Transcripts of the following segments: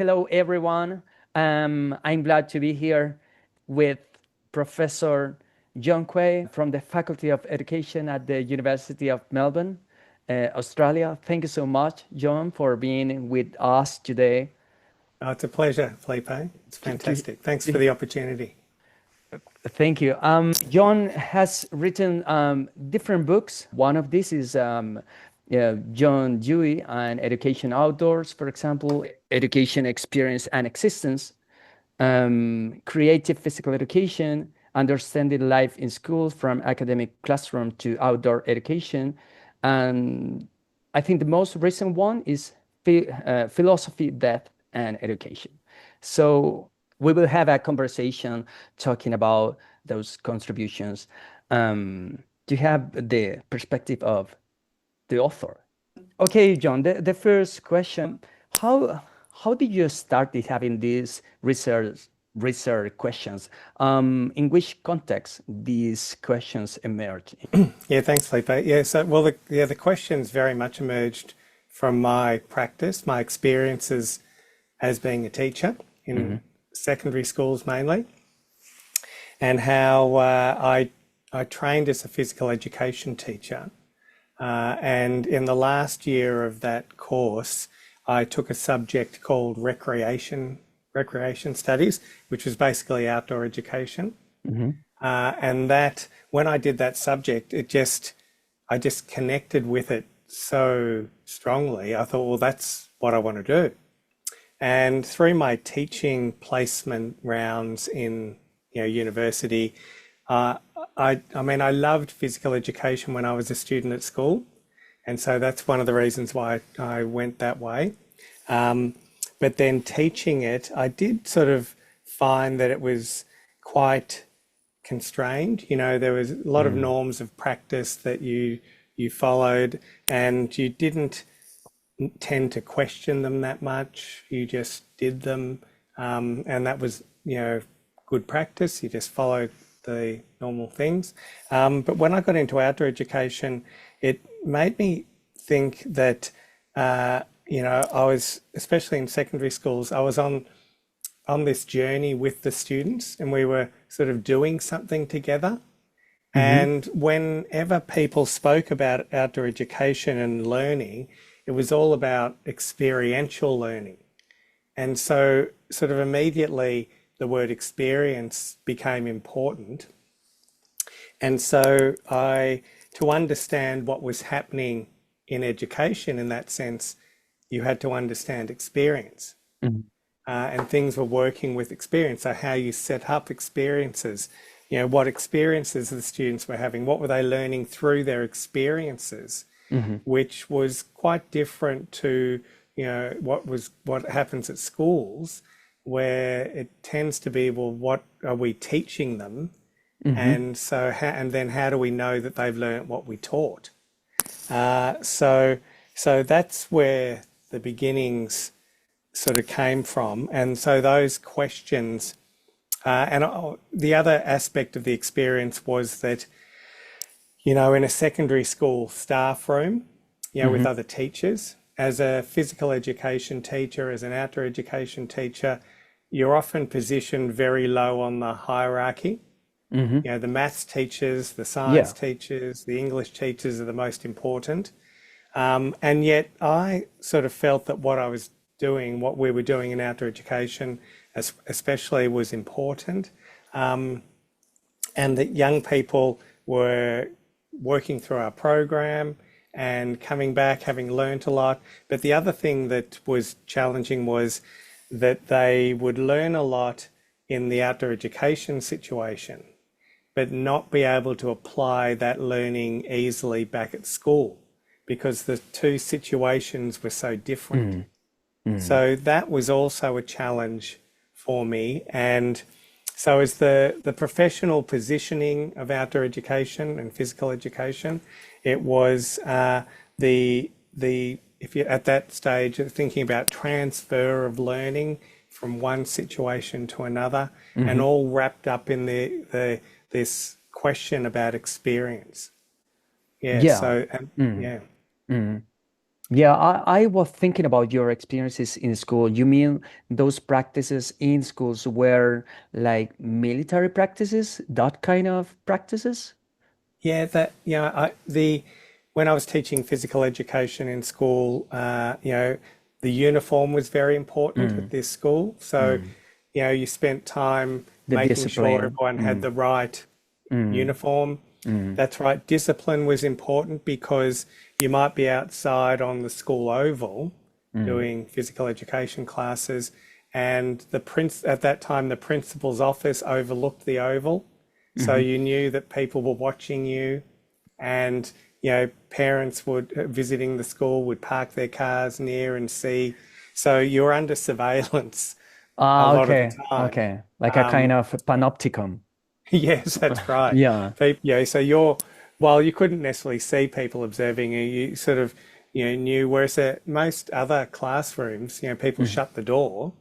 Hello, everyone. I'm glad to be here with Professor John Quay from the Faculty of Education at the University of Melbourne, Australia. Thank you so much, John, for being with us today. It's a pleasure, Felipe. It's fantastic. Thanks for the opportunity. Thank you. John has written different books. One of these is John Dewey and Education Outdoors, for example, Education Experience and Existence, Creative Physical Education, Understanding Life in Schools from Academic Classroom to Outdoor Education. And I think the most recent one is Philosophy, Death, and Education. So we will have a conversation talking about those contributions to have the perspective of the author. Okay, John, the first question, how did you start having these research questions? In which context these questions emerged? Yeah, thanks, Felipe. Yeah, so the questions very much emerged from my practice, my experiences as being a teacher in secondary schools mainly, and how I trained as a physical education teacher. And in the last year of that course, I took a subject called recreation studies, which was basically outdoor education. And that when I did that subject, I just connected with it so strongly. I thought, well, that's what I want to do. And through my teaching placement rounds in university, I loved physical education when I was a student at school. And so that's one of the reasons why I went that way. But then teaching it, I did sort of find that it was quite constrained. There was a lot of norms of practice that you followed, and you didn't tend to question them that much. You just did them, and that was good practice. You just followed the normal things. But when I got into outdoor education, it made me think that I was, especially in secondary schools, I was on this journey with the students, and we were sort of doing something together. And whenever people spoke about outdoor education and learning, it was all about experiential learning. And so sort of immediately the word experience became important. And so to understand what was happening in education in that sense, you had to understand experience. And things were working with experience. So how you set up experiences, what experiences the students were having, what were they learning through their experiences, which was quite different to, what happens at schools, where it tends to be, well, what are we teaching them? And so, and then how do we know that they've learned what we taught? So that's where the beginnings sort of came from. And so those questions, and the other aspect of the experience was that, in a secondary school staff room, with other teachers, as a physical education teacher, as an outdoor education teacher, you're often positioned very low on the hierarchy. The maths teachers, the science teachers, the English teachers are the most important. And yet I sort of felt that what we were doing in outdoor education especially was important. And that young people were working through our program and coming back, having learnt a lot. But the other thing that was challenging was that they would learn a lot in the outdoor education situation, but not be able to apply that learning easily back at school because the two situations were so different. So that was also a challenge for me. And so as the professional positioning of outdoor education and physical education, it was if you're at that stage thinking about transfer of learning from one situation to another, and all wrapped up in this question about experience. Yeah. So yeah. Yeah, I was thinking about your experiences in school. You mean those practices in schools were like military practices, that kind of practices? Yeah, that the when I was teaching physical education in school, the uniform was very important at Mm, this school. So, mm. you spent time The making sure discipline. everyone had the right Mm, uniform. mm, That's right. Discipline was important because you might be outside on the school oval mm, doing physical education classes, and at that time the principal's office overlooked the oval, so mhm. you knew that people were watching you, and parents would visiting the school would park their cars near and see, so you're under surveillance a Ah, lot of the okay, time. okay. Like a kind Um, of panopticon. Yes, that's right. Yeah. So while you couldn't necessarily see people observing you, you sort of, knew, whereas at most other classrooms, people Mm, shut the door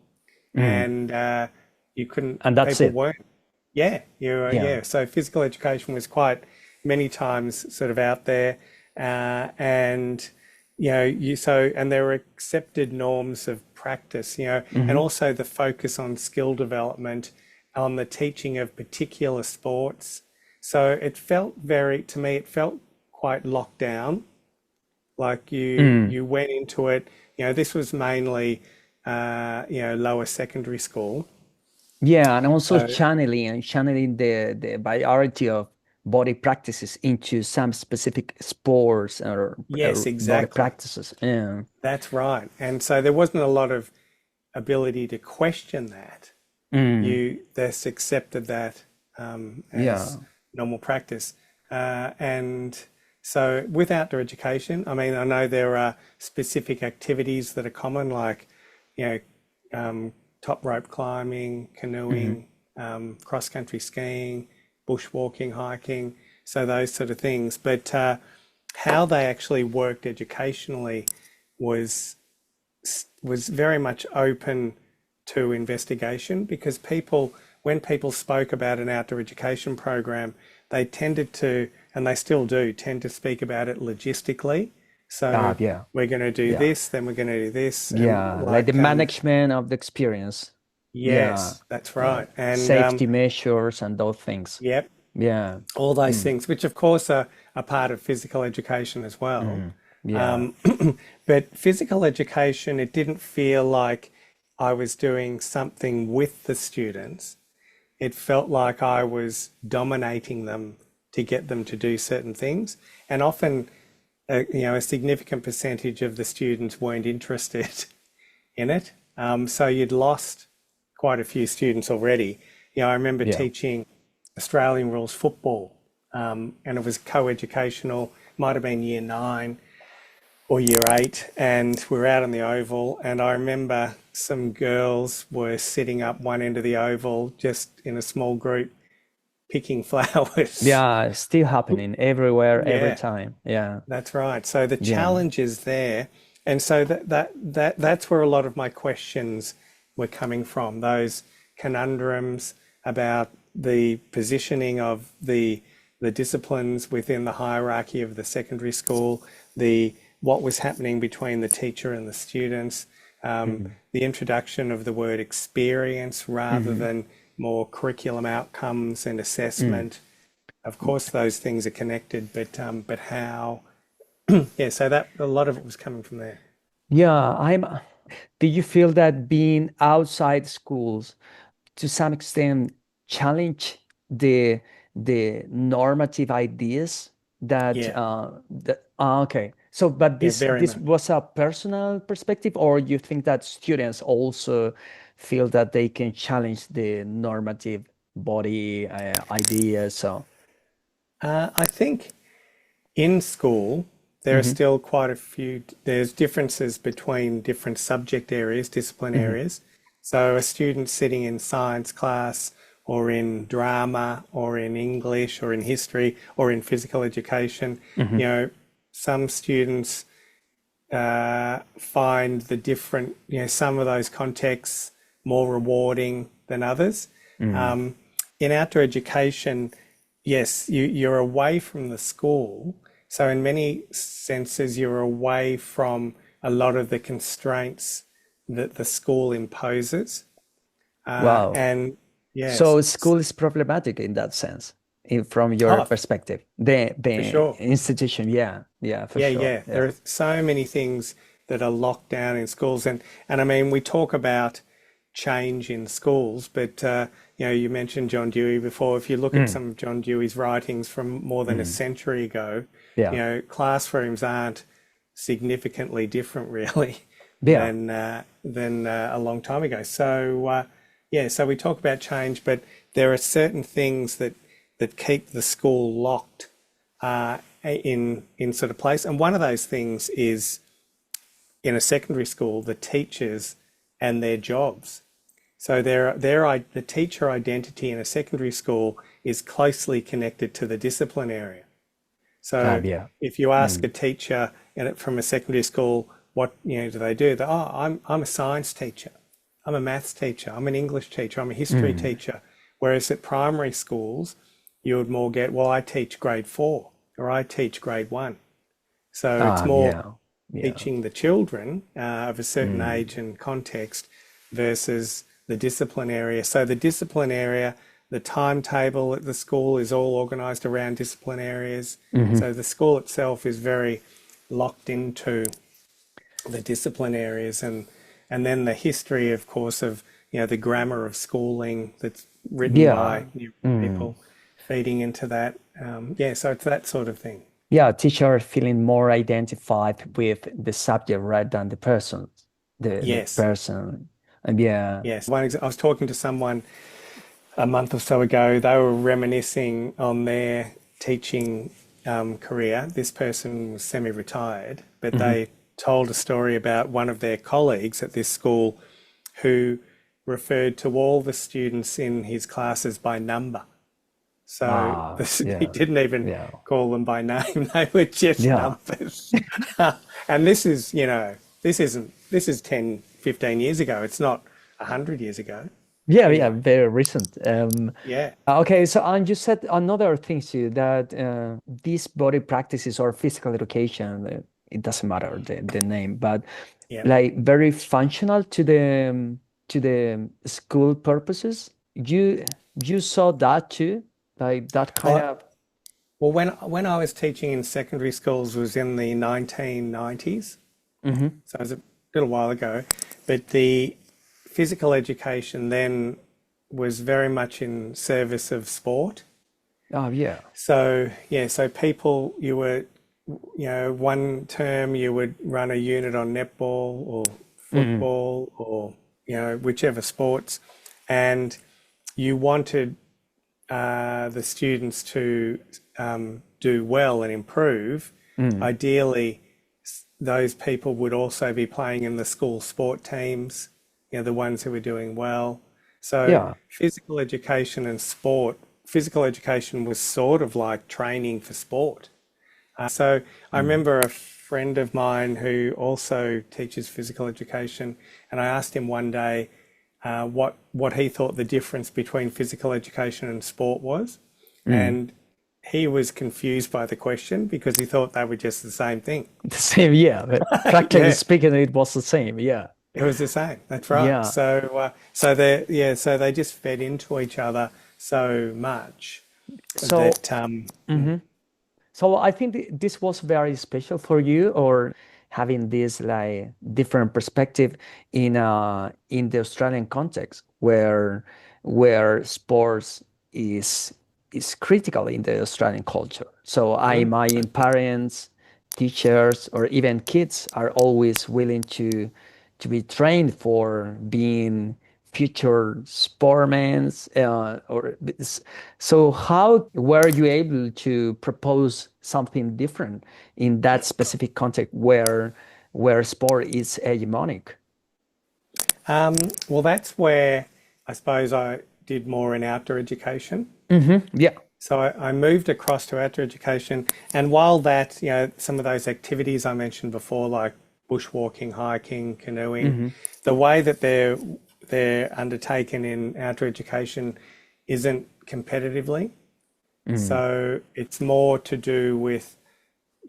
mm. and you couldn't, And that's people it. weren't, yeah, Yeah. yeah. So physical education was quite many times sort of out there. And, and there were accepted norms of practice, and Hmm. also the focus on skill development, on the teaching of particular sports. So to me, it felt quite locked down. Like Mm. you went into it, this was mainly, lower secondary school. Yeah, and also So channeling the variety of body practices into some specific sports or yes, body exactly. practices. Yeah. That's right. And so there wasn't a lot of ability to question that. Mm. You just accepted that as Yeah. normal practice. And so with outdoor education, I mean, I know there are specific activities that are common, like, you know, top rope climbing, Hmm. canoeing, cross-country skiing, bushwalking, hiking, so those sort of things. But how they actually worked educationally was was very much open to investigation, because when people spoke about an outdoor education program, they tended to, and they still do, tend to speak about it logistically. Ah, So yeah. we're going to do Yeah. this, then we're going to do this, and Yeah. Like the management of the experience. Yeah. yes, that's Yeah. right. And Safety measures and those things. yep, Yeah. all those Mm. things, which of course are a part of physical education as well. Mm. Yeah. Um, but physical education, it didn't feel like I was doing something with the students. It felt like I was dominating them to get them to do certain things. And often, a significant percentage of the students weren't interested in it. So you'd lost quite a few students already. I remember Yeah. teaching Australian rules football, and it was co-educational, might have been year nine or year eight, and we were out on the oval. And I remember some girls were sitting up one end of the oval, just in a small group, picking flowers. Yeah. Still happening everywhere, every Yeah, time. Yeah. that's right. So the Yeah. challenge is there, and so that's where a lot of my questions were coming from. Those conundrums about the positioning of the disciplines within the hierarchy of the secondary school, the what was happening between the teacher and the students, Mm-hmm. the introduction of the word experience rather Mm-hmm. than more curriculum outcomes and Mm. assessment. Of course, those things are connected, but how? Yeah, so that a lot of it was coming from there. Yeah. Do you feel that being outside schools to some extent challenge the normative ideas that Yeah, okay, so but yeah, very this much. was a personal perspective, or you think that students also feel that they can challenge the normative body ideas? So I think in school there are hmm. still quite a few. There's differences between different subject areas, discipline Hmm. areas. So a student sitting in science class, or in drama, or in English, or in history, or in physical education, Hmm. you know, some students find the different, some of those contexts more rewarding than others. Hmm. In outdoor education, yes, you're away from the school, So in many senses, you're away from a lot of the constraints that the school imposes. Wow. And yes, So school is problematic in that sense, from your oh, perspective. for The sure. institution, yeah, yeah, for Yeah, sure. yeah. Yeah. There are so many things that are locked down in schools, and I mean, we talk about change in schools, but you know, you mentioned John Dewey before. If you look at Mm, some of John Dewey's writings from more than a mm, century ago, you yeah. know, classrooms aren't significantly different, really, Yeah. than a long time ago. So yeah, so we talk about change, but there are certain things that keep the school locked in sort of place. And one of those things is in a secondary school, the teachers and their jobs. So the teacher identity in a secondary school is closely connected to the discipline area. So Yeah. if you ask a Mm, teacher from a secondary school, what do they do? They, oh, I'm a science teacher, I'm a maths teacher, I'm an English teacher, I'm a history mm. teacher. Whereas at primary schools, you would more get, well, I teach grade 4 or I teach grade 1. So it's more Yeah. Yeah. teaching the children of a certain Mm, age and context versus the discipline area. So the discipline area, the timetable at the school is all organised around discipline areas. mhm. So the school itself is very locked into the discipline areas, and then the history, of course, of the grammar of schooling that's written Yeah. by new Mm. people feeding into that. Yeah, so it's that sort of thing. Yeah, teacher feeling more identified with the subject rather than the person, the Yes, person. And yeah. yes. I was talking to someone a month or so ago. They were reminiscing on their teaching career. This person was semi-retired, but Mhm. they told a story about one of their colleagues at this school who referred to all the students in his classes by number. So he Yeah. didn't even Yeah. call them by name; they were just Yeah. numbers. And this is, this is 10, 15 years ago. It's not 100 years ago. Yeah, yeah, Anyway, very recent. yeah. Okay, so and you said another thing too that these body practices or physical education, it doesn't matter the name, but Yeah. like very functional to the school purposes. You saw that too, like that kind Well, of. well, when I was teaching in secondary schools was in the 1990s, Hmm. so it was a little while ago, but the physical education then was very much in service of sport. Oh yeah. So yeah, so people you were, one term you would run a unit on netball or Hmm. football or whichever sports, and you wanted the students to do well and improve. Hmm. Ideally, those people would also be playing in the school sport teams, the ones who were doing well. So Yeah. physical education was sort of like training for sport. So I Mm. remember a friend of mine who also teaches physical education, and I asked him one day what he thought the difference between physical education and sport was, Mm. and he was confused by the question because he thought they were just the same thing. The same, yeah. But practically Yeah, speaking, it was the same. Yeah. it was the same. That's right. Yeah. So they just fed into each other so much So, that mhm. So I think this was very special for you, or having this like different perspective in the Australian context, where sports is is critical in the Australian culture. So I mm, imagine parents, teachers, or even kids are always willing to be trained for being future sportmen. So how were you able to propose something different in that specific context where sport is hegemonic? well, that's where I suppose I did more in outdoor education. Yeah. So I moved across to outdoor education, and while that, some of those activities I mentioned before, like bushwalking, hiking, canoeing, Hmm. the way that they're undertaken in outdoor education isn't competitively. Mm. So it's more to do with,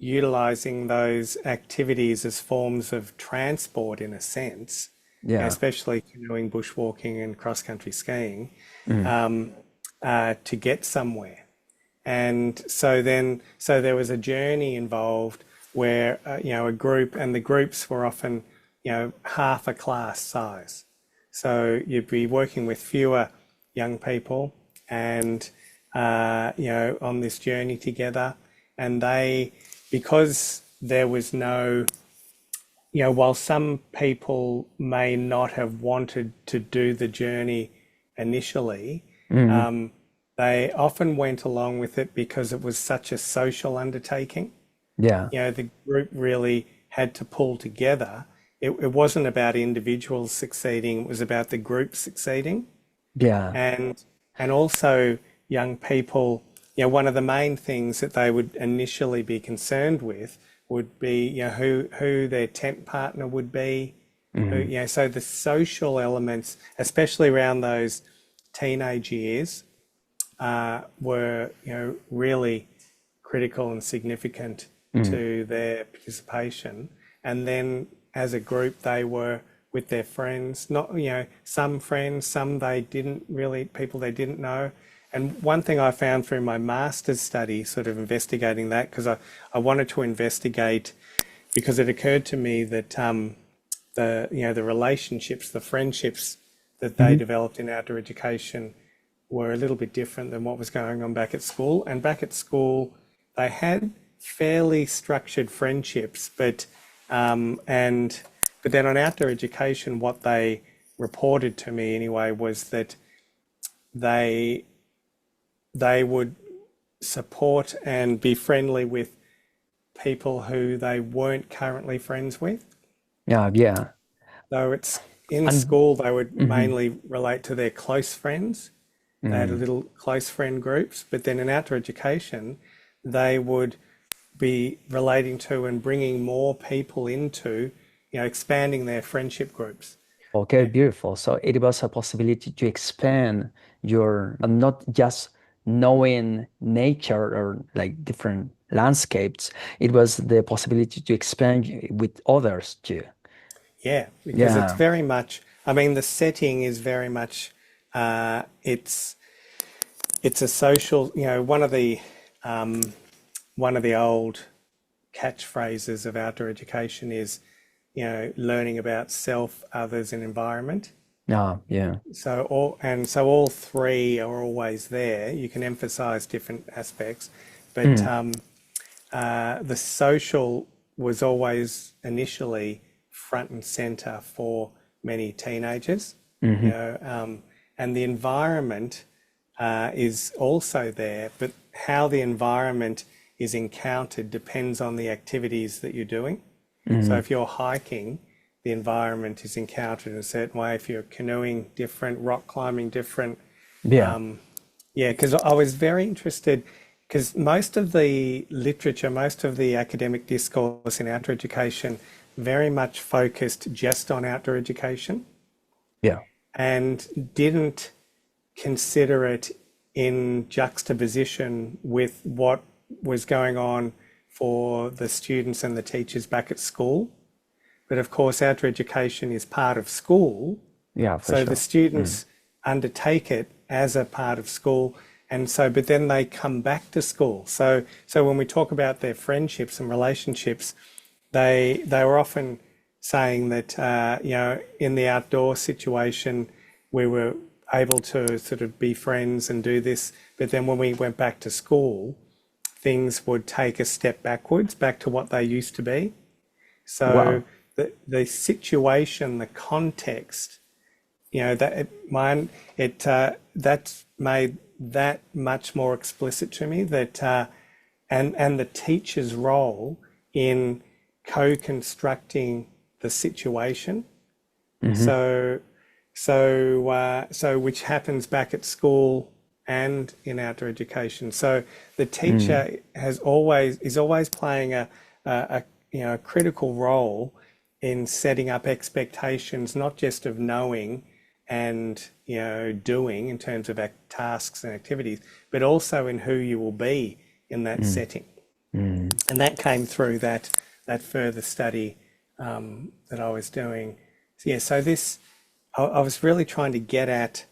utilizing those activities as forms of transport in a sense, Yeah. especially canoeing, bushwalking, and cross-country skiing, to get somewhere. And so there was a journey involved where, a group, and the groups were often, half a class size. So you'd be working with fewer young people and, on this journey together. And because there was no, while some people may not have wanted to do the journey initially, they often went along with it because it was such a social undertaking. Yeah. The group really had to pull together. It wasn't about individuals succeeding, it was about the group succeeding. Yeah. And also young people, one of the main things that they would initially be concerned with would be, who their tent partner would be. So the social elements, especially around those teenage years, were, really critical and significant to their participation. And then as a group, they were with their friends, not, some friends, some they didn't really, people they didn't know. And one thing I found through my master's study, sort of investigating that, because I wanted to investigate, because it occurred to me that the relationships, the friendships that they developed in outdoor education were a little bit different than what was going on back at school. And back at school, they had fairly structured friendships, but then on outdoor education, what they reported to me anyway was that they would support and be friendly with people who they weren't currently friends with. Yeah. Yeah. So it's in And school, they would mainly relate to their close friends. They had a little close friend groups, but then in outdoor education, they would be relating to and bringing more people into, expanding their friendship groups. okay, beautiful. So it was a possibility to expand your, not just knowing nature or like different landscapes. It was the possibility to expand with others too. Yeah, because it's Yeah. very much, I mean, the setting is very much, it's a social, one of the old catchphrases of outdoor education is, learning about self, others, and environment. Yeah. Yeah. So all three are always there. You can emphasize different aspects, but the social was always initially front and center for many teenagers. And the environment is also there, but how the environment is encountered depends on the activities that you're doing. So if you're hiking, the environment is encountered in a certain way. If you're canoeing, different, rock climbing, different. Yeah. Because I was very interested, because most of the literature, most of the academic discourse in outdoor education very much focused just on outdoor education Yeah. and didn't consider it in juxtaposition with what was going on for the students and the teachers back at school. But of course, outdoor education is part of school. Yeah, for So the sure. students undertake it as a part of school. And so, but then they come back to school. So when we talk about their friendships and relationships, they were often saying that, in the outdoor situation, we were able to sort of be friends and do this. But then when we went back to school, things would take a step backwards, back to what they used to be. So Wow. the situation, the context, that's made that much more explicit to me, that and the teacher's role in co-constructing the situation. So which happens back at school and in outdoor education. So the teacher is always playing a critical role in setting up expectations, not just of knowing and doing in terms of tasks and activities, but also in who you will be in that setting. And that came through that further study that I was doing. So, yeah, so I was really trying to get at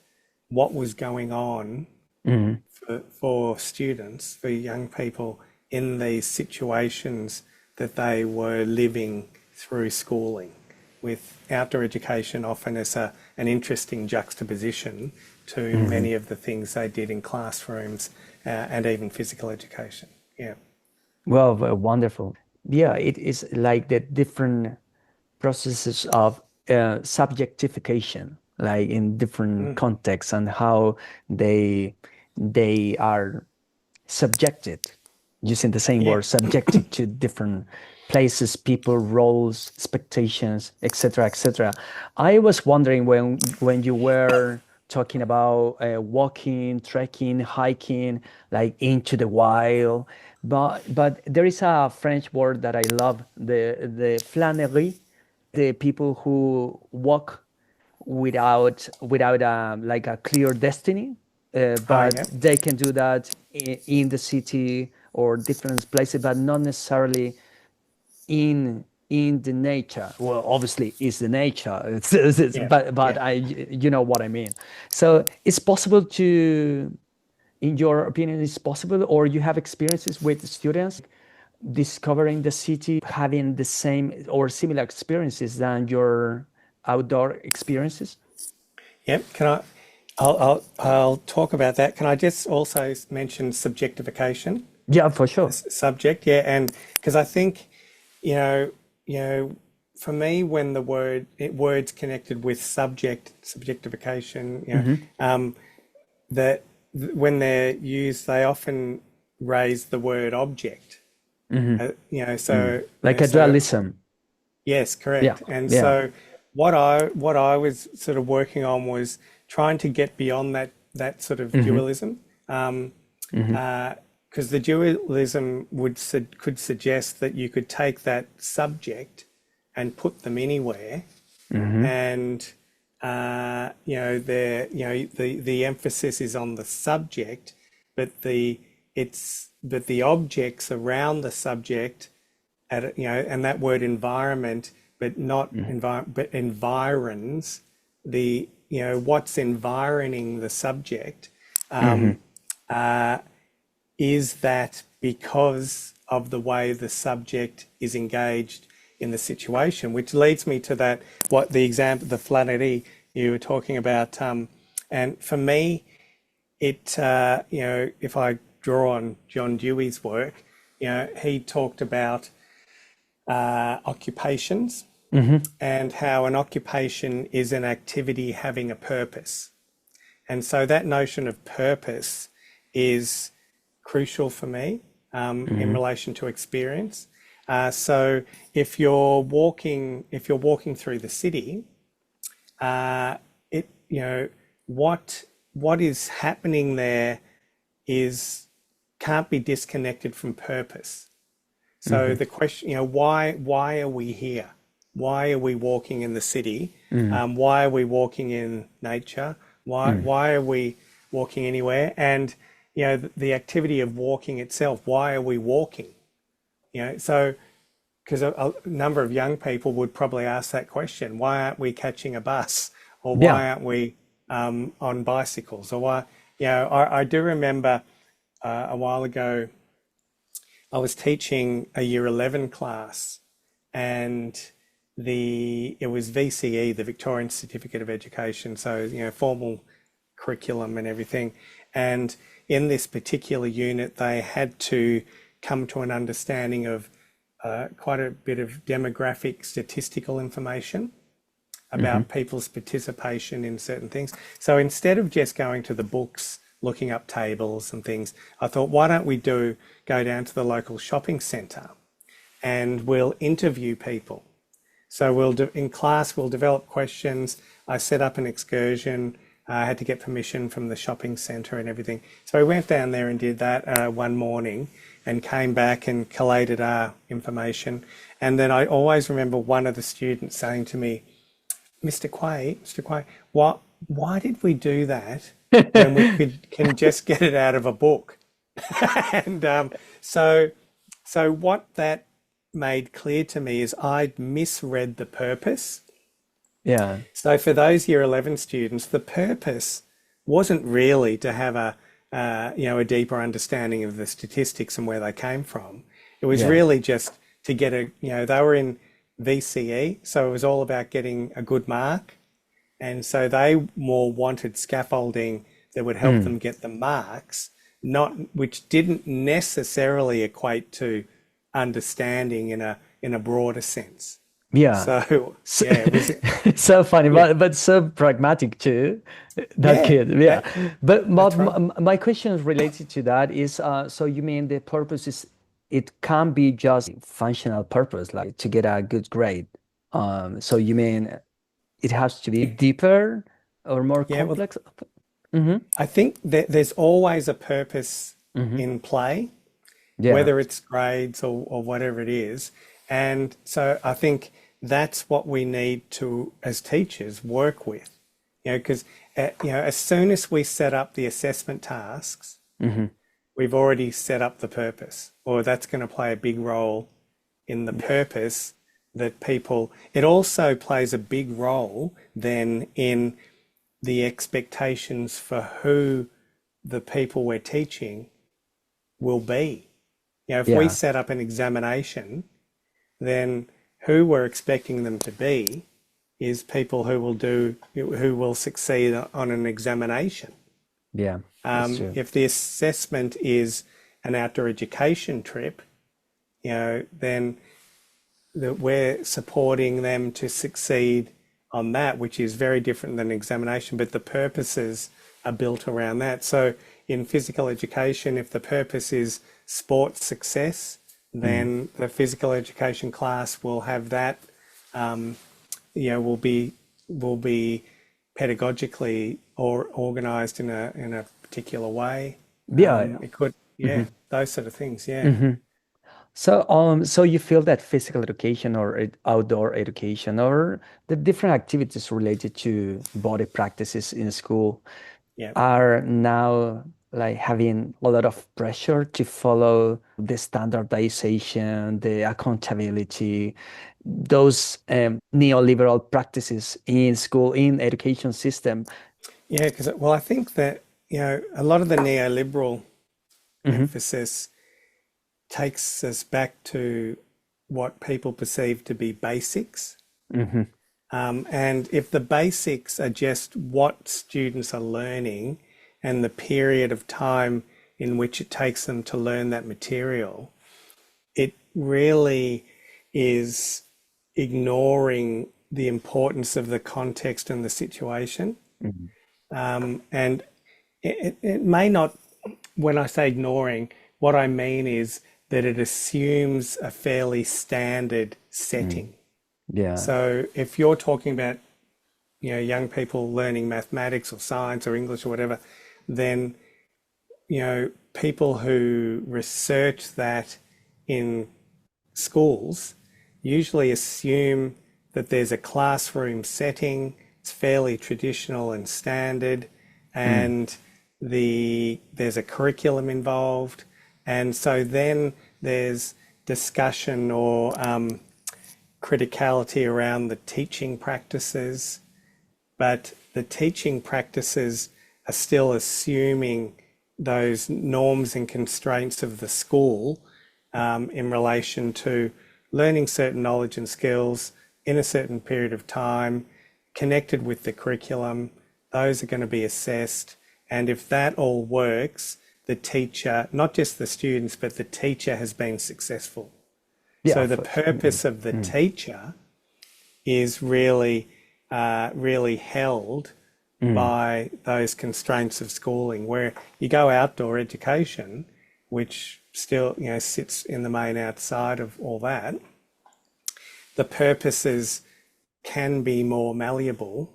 what was going on for students, for young people in these situations that they were living through schooling, with outdoor education often as an interesting juxtaposition to many of the things they did in classrooms and even physical education. Yeah. Well, wonderful. Yeah, it is like the different processes of subjectification, like in different contexts, and how they they are subjected, using the same Yeah. word, subjected to different places, people, roles, expectations, etc., etc. I was wondering when you were talking about walking, trekking, hiking, like into the wild, but there is a French word that I love, the flânerie, the people who walk without like a clear destiny, Oh, but yeah. they can do that in the city or different places, but not necessarily in the nature. Well, obviously it's the nature, Yeah. but Yeah. you know what I mean. So it's possible to, in your opinion, it's possible, or you have experiences with students discovering the city, having the same or similar experiences than your outdoor experiences? Yep. I'll talk about that. Can I just also mention subjectification? Yeah, for sure. Subject, yeah, and because I think, you know, you know, for me, when words connected with subjectification, that when they're used, they often raise the word object. Like a So dualism. yes, Yeah, correct. And yeah. so what I was sort of working on was trying to get beyond that sort of dualism. Because the dualism could suggest that you could take that subject and put them anywhere, and the emphasis is on the subject, but the objects around the subject and that word environment, but not but environs what's environing the subject. Is that because of the way the subject is engaged in the situation, which leads me to what the example, the flânerie you were talking about. And for me, if I draw on John Dewey's work, he talked about occupations and how an occupation is an activity having a purpose. And so that notion of purpose is crucial for me in relation to experience. So if you're walking through the city, what is happening there can't be disconnected from purpose. So the question, why are we here? Why are we walking in the city? Why are we walking in nature? Why are we walking anywhere? And the activity of walking itself. Why are we walking? So because a number of young people would probably ask that question: why aren't we catching a bus, or Yeah. why aren't we on bicycles, or why? I do remember a while ago, I was teaching a year 11 class, and it was VCE, the Victorian Certificate of Education, so formal curriculum and everything. And in this particular unit, they had to come to an understanding of quite a bit of demographic statistical information about people's participation in certain things. So instead of just going to the books, looking up tables and things, I thought, why don't we go down to the local shopping centre and we'll interview people. So in class, we'll develop questions. I set up an excursion. I had to get permission from the shopping centre and everything. So I went down there and did that one morning and came back and collated our information. And then I always remember one of the students saying to me, Mr. Quay, why did we do that when we can just get it out of a book? And so So what that made clear to me is I'd misread the purpose. Yeah. So for those year 11 students, the purpose wasn't really to have a deeper understanding of the statistics and where they came from. It was Yeah. really just to get they were in VCE, so it was all about getting a good mark. And so they more wanted scaffolding that would help them get the marks, not which didn't necessarily equate to understanding in a broader sense. Yeah. So So, yeah, it was so funny, yeah, but so pragmatic too. That yeah, kid, yeah. But that's right. my question related to that is, so you mean the purpose is it can't be just functional purpose, like to get a good grade. So you mean it has to be deeper or more Yeah, well, complex? Mm-hmm. I think that there's always a purpose Mm-hmm. in play, Yeah. whether it's grades or whatever it is. And so I think that's what we need to, as teachers, work with. Because as soon as we set up the assessment tasks, Mm-hmm. we've already set up the purpose, or that's going to play a big role in the Yeah. purpose that people. It also plays a big role then in the expectations for who the people we're teaching will be. If we Yeah. set up an examination, then who we're expecting them to be is people who will succeed on an examination. Yeah. That's true. If the assessment is an outdoor education trip, then that we're supporting them to succeed on that, which is very different than examination, but the purposes are built around that. So in physical education, if the purpose is sports success, Mm. then the physical education class will have that, will be pedagogically or organized in a particular way. Yeah. It could, Mm-hmm. yeah, those sort of things, yeah. Mm-hmm. So you feel that physical education or outdoor education or the different activities related to body practices in school Yeah. are now like having a lot of pressure to follow the standardization, the accountability, those neoliberal practices in school, in education system. Yeah, because, well, I think that, a lot of the neoliberal Hmm. emphasis takes us back to what people perceive to be basics. Hmm. And if the basics are just what students are learning and the period of time in which it takes them to learn that material, it really is ignoring the importance of the context and the situation. Hmm. And it may not, when I say ignoring, what I mean is that it assumes a fairly standard setting. Yeah. So if you're talking about, young people learning mathematics or science or English or whatever, then, people who research that in schools usually assume that there's a classroom setting, it's fairly traditional and standard, Mm. and there's a curriculum involved. And so then there's discussion or criticality around the teaching practices, but the teaching practices are still assuming those norms and constraints of the school in relation to learning certain knowledge and skills in a certain period of time, connected with the curriculum. Those are going to be assessed. And if that all works, the teacher, not just the students, but the teacher has been successful. Yeah. So the purpose of the teacher is really held Mm. by those constraints of schooling. Where you go outdoor education, which still sits in the main outside of all that, the purposes can be more malleable.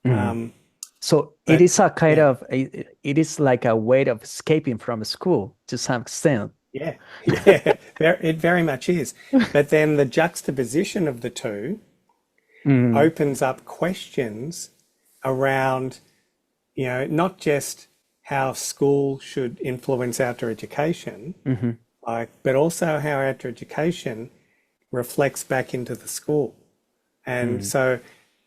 Mm. Um, So it but is a kind yeah, of it is like a way of escaping from school to some extent. yeah, yeah, it very much is. But then the juxtaposition of the two Mm. opens up questions around, not just how school should influence outdoor education, Hmm. but also how our education reflects back into the school. And so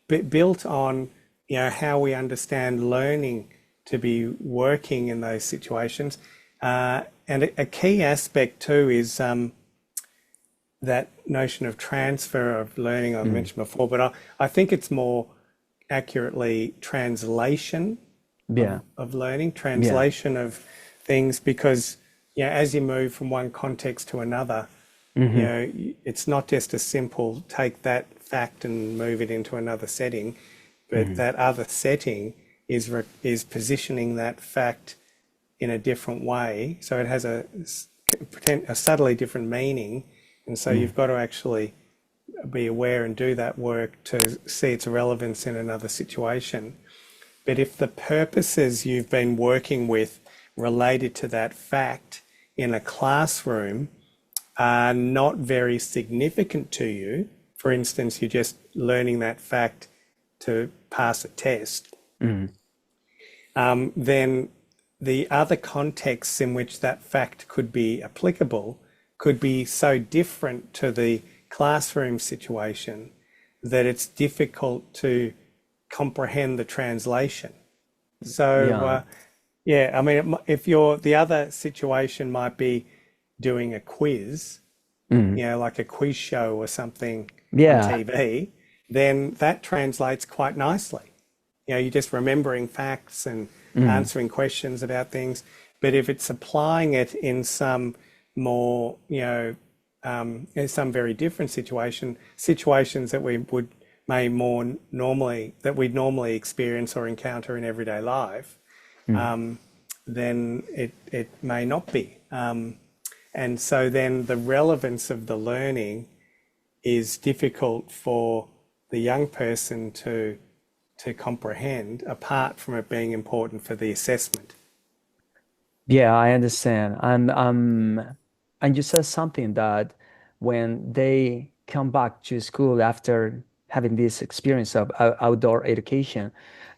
built on, how we understand learning to be working in those situations. And a key aspect too is that notion of transfer of learning I mentioned before, but I think it's more accurately translation Yeah. of learning, Yeah. translation of things, because as you move from one context to another, it's not just a simple take that fact and move it into another setting, but that other setting is positioning that fact in a different way, so it has a subtly different meaning, and so you've got to actually be aware and do that work to see its relevance in another situation. But if the purposes you've been working with related to that fact in a classroom are not very significant to you, for instance, you're just learning that fact to pass a test, then the other contexts in which that fact could be applicable could be so different to the classroom situation that it's difficult to comprehend the translation. So, I mean, if the other situation might be doing a quiz, like a quiz show or something on Yeah. TV, then that translates quite nicely. You're just remembering facts and answering questions about things. But if it's applying it in some more, in some very different situations that we'd normally experience or encounter in everyday life, then it may not be. And so then the relevance of the learning is difficult for the young person to comprehend, apart from it being important for the assessment. Yeah, I understand. And you said something that when they come back to school after having this experience of outdoor education,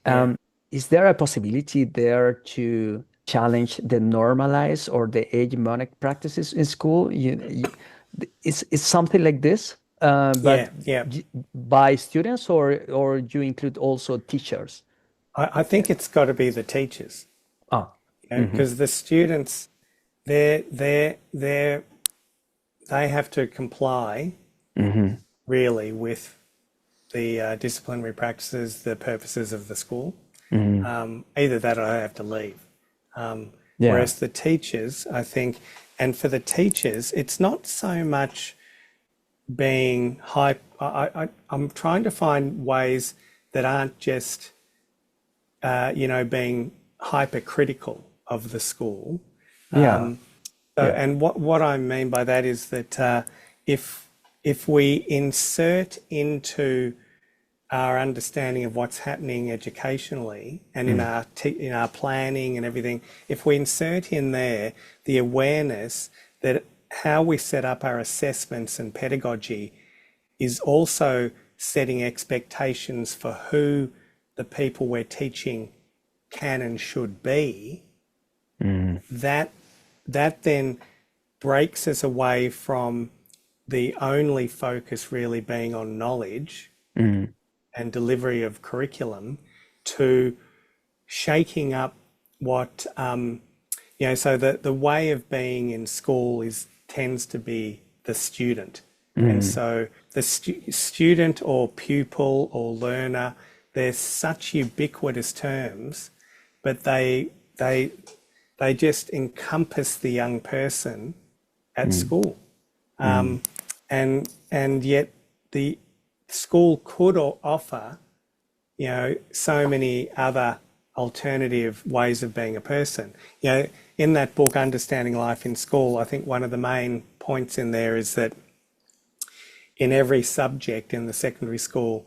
Yeah, um, is there a possibility there to challenge the normalized or the hegemonic practices in school? It's something like this, but yeah, yeah. by students, or you include also teachers? I think it's got to be the teachers, Ah, because the students, they have to comply really with the disciplinary practices, the purposes of the school. Either that or I have to leave. yeah. Whereas the teachers, I think, and for the teachers, it's not so much being hype. I'm trying to find ways that aren't just, being hypercritical of the school. Yeah. Yeah. And what I mean by that is that if we insert into our understanding of what's happening educationally and in our planning and everything, if we insert in there the awareness that how we set up our assessments and pedagogy is also setting expectations for who the people we're teaching can and should be, that then breaks us away from the only focus really being on knowledge and delivery of curriculum to shaking up what, so the way of being in school tends to be the student. And so the student or pupil or learner, they're such ubiquitous terms, but they just encompass the young person at school. And yet the school could offer, so many other alternative ways of being a person. In that book, Understanding Life in School, I think one of the main points in there is that in every subject in the secondary school,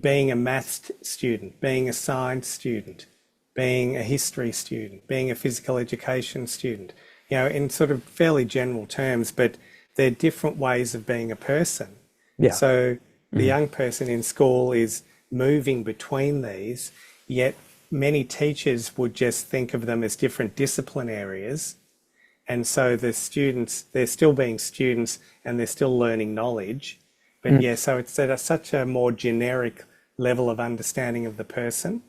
being a maths student, being a science student, being a history student, being a physical education student, in sort of fairly general terms, but they're different ways of being a person. Yeah. So the young person in school is moving between these, yet many teachers would just think of them as different discipline areas And so the students, they're still being students and they're still learning knowledge. But yeah, so it's at such a more generic level of understanding of the person.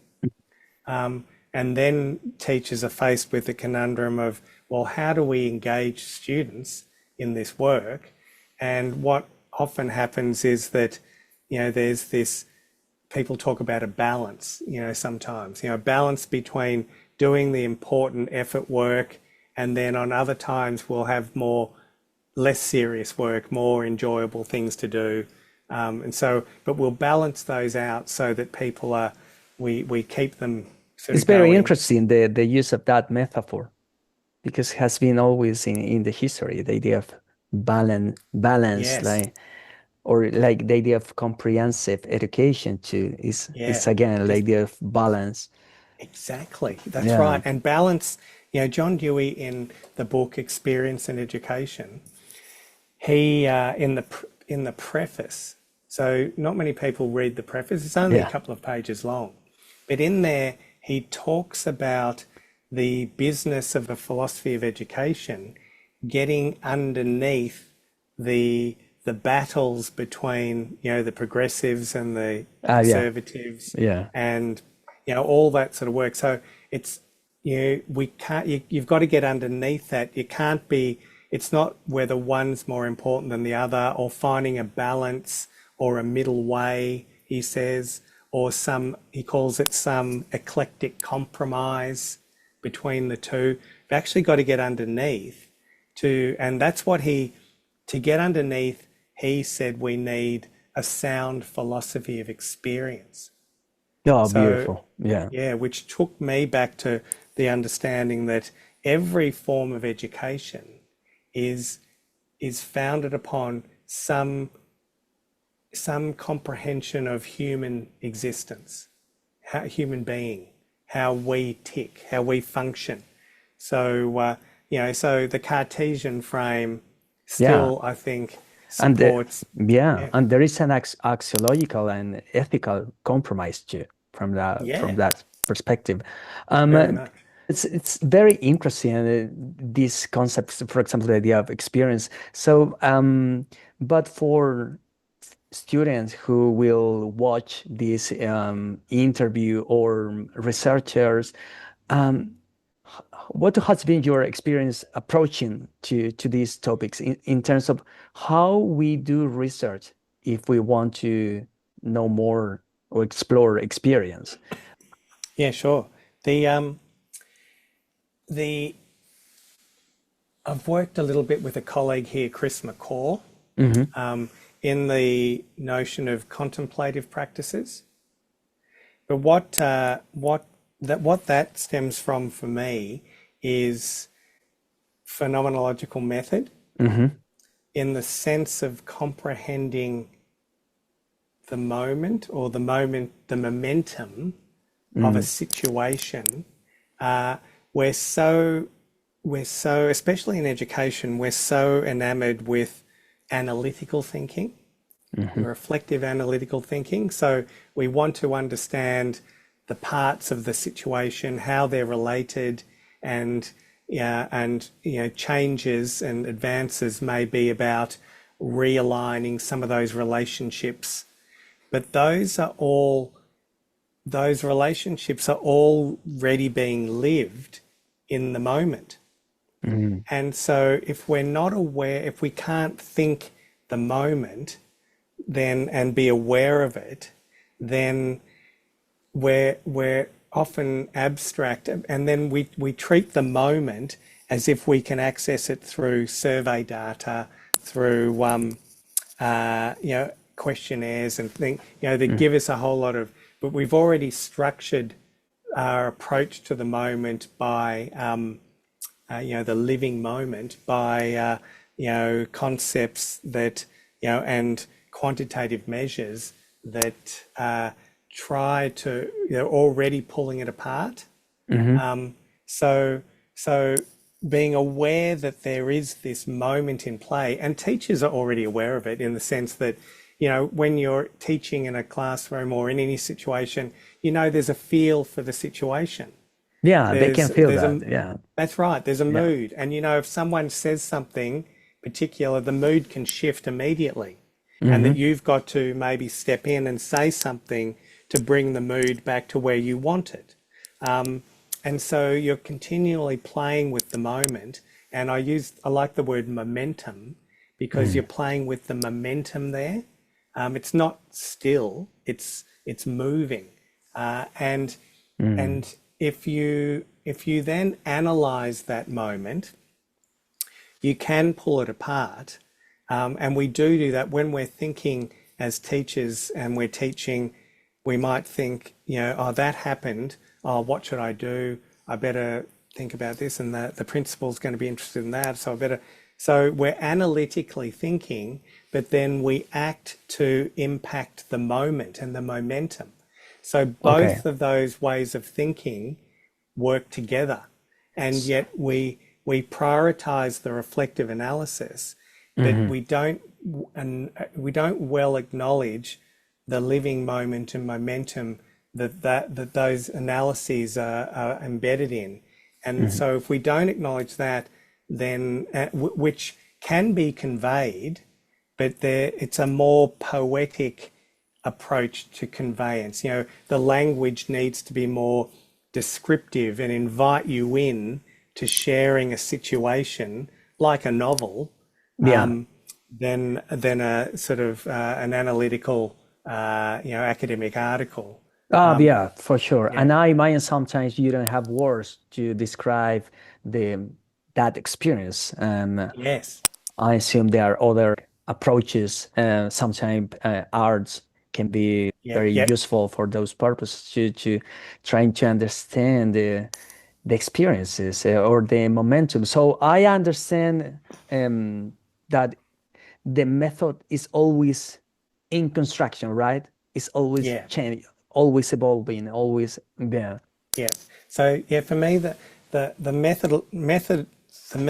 And then teachers are faced with the conundrum of, well, how do we engage students in this work? And what often happens is that, there's this, people talk about a balance, sometimes, a balance between doing the important effort work, and then on other times we'll have less serious work, more enjoyable things to do. But we'll balance those out so that people we keep them sort It's of very going. interesting, the use of that metaphor, because it has been always in the history, the idea of balance, Yes, or like the idea of comprehensive education too yeah, is again the it's idea of balance. exactly, that's Yeah. right. And balance, John Dewey in the book Experience and Education, he in the preface, so not many people read the preface, it's only a Yeah. couple of pages long, but in there he talks about the business of a philosophy of education getting underneath the battles between the progressives and the Yeah. conservatives, Yeah. and all that sort of work. So it's we can't, you've got to get underneath that. You can't be, it's not whether one's more important than the other, or finding a balance or a middle way, he says, or he calls it some eclectic compromise between the two. You've actually got to get underneath and that's what to get underneath, he said we need a sound philosophy of experience. Oh, So, beautiful. Yeah. yeah, which took me back to the understanding that every form of education is founded upon some comprehension of human existence, human being, how we tick, how we function. So, so the Cartesian frame Yeah. still, I think, And supports. yeah, Yeah, and there is an axiological and ethical compromise too from yeah, that perspective. very Um, much. it's very interesting, these concepts, for example, the idea of experience. So, but for students who will watch this interview, or researchers, um, what has been your experience approaching to these topics in terms of how we do research if we want to know more or explore experience? Yeah, sure. The the I've worked a little bit with a colleague here, Chris McCaw, Hmm. in the notion of contemplative practices. But what that stems from for me is phenomenological method, Hmm. in the sense of comprehending the moment, or the momentum of a Mm. situation. We're so, especially in education, we're so enamored with analytical thinking, Hmm. reflective analytical thinking. So we want to understand the parts of the situation, how they're related, and changes and advances may be about realigning some of those relationships. But those relationships are already being lived in the moment. Mm. And so if we're not aware, if we can't think the moment then and be aware of it, then we're often abstract, and then we treat the moment as if we can access it through survey data, through questionnaires and things, that Mm. give us a whole lot of, but we've already structured our approach to the moment by the living moment by concepts that and quantitative measures that try to already pulling it apart. Hmm. So being aware that there is this moment in play, and teachers are already aware of it, in the sense that when you're teaching in a classroom or in any situation, there's a feel for the situation. Yeah, they There's can feel there's that. a Yeah. That's right. There's a Yeah. mood, and if someone says something particular, the mood can shift immediately, and that Mm-hmm. you've got to maybe step in and say something to bring the mood back to where you want it. And so you're continually playing with the moment. And I like the word momentum because you're playing with the momentum there. It's not still, it's moving. And Mm. and if you then analyze that moment, you can pull it apart. And we do that when we're thinking as teachers and we're teaching. We might think, oh, that happened. Oh, what should I do? I better think about this, and the principal's going to be interested in that. So I better. So we're analytically thinking, but then we act to impact the moment and the momentum. So Okay. both of those ways of thinking work together, and yet we prioritize the reflective analysis, but Mm-hmm. we don't well acknowledge the living moment and momentum that those analyses are embedded in. And Mm-hmm. so if we don't acknowledge that, then which can be conveyed, but it's a more poetic approach to conveyance. The language needs to be more descriptive and invite you in to sharing a situation like a novel, Yeah. than a sort of an analytical, academic article. Yeah, for sure. Yeah. And I imagine sometimes you don't have words to describe the that experience. Yes. I assume there are other approaches. Sometimes arts can be Yeah. very Yeah. useful for those purposes to trying to understand the experiences or the momentum. So I understand that the method is always in construction, right? It's always Yeah. changing, always evolving, always yeah. Yeah. So yeah, for me, the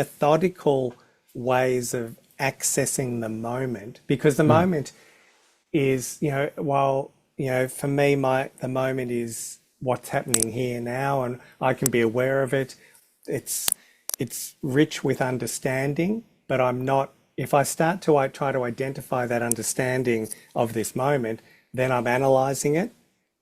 methodical ways of accessing the moment, because the Mm. moment is, while, for me, the moment is what's happening here now, and I can be aware of it. It's it's rich with understanding, but I'm not. If I start to I try to identify that understanding of this moment, then I'm analyzing it,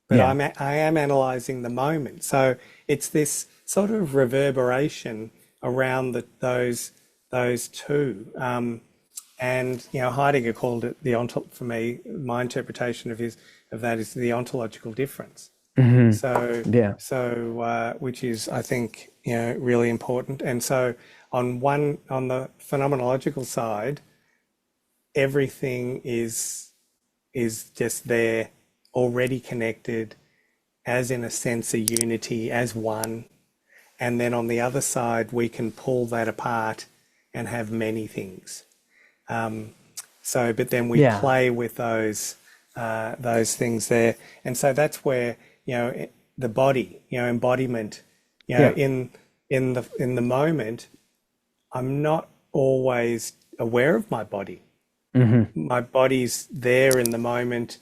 but Yeah. I am analyzing the moment. So it's this sort of reverberation around those two. And Heidegger called it for me, my interpretation of that is the ontological difference. Hmm. So Yeah. which is, I think, really important. And so on the phenomenological side, everything is just there, already connected, as in a sense a unity, as one. And then on the other side, we can pull that apart and have many things. But then we Yeah. play with those things there, and so that's where the body, embodiment, Yeah. in the moment, I'm not always aware of my body. Hmm. My body's there in the moment,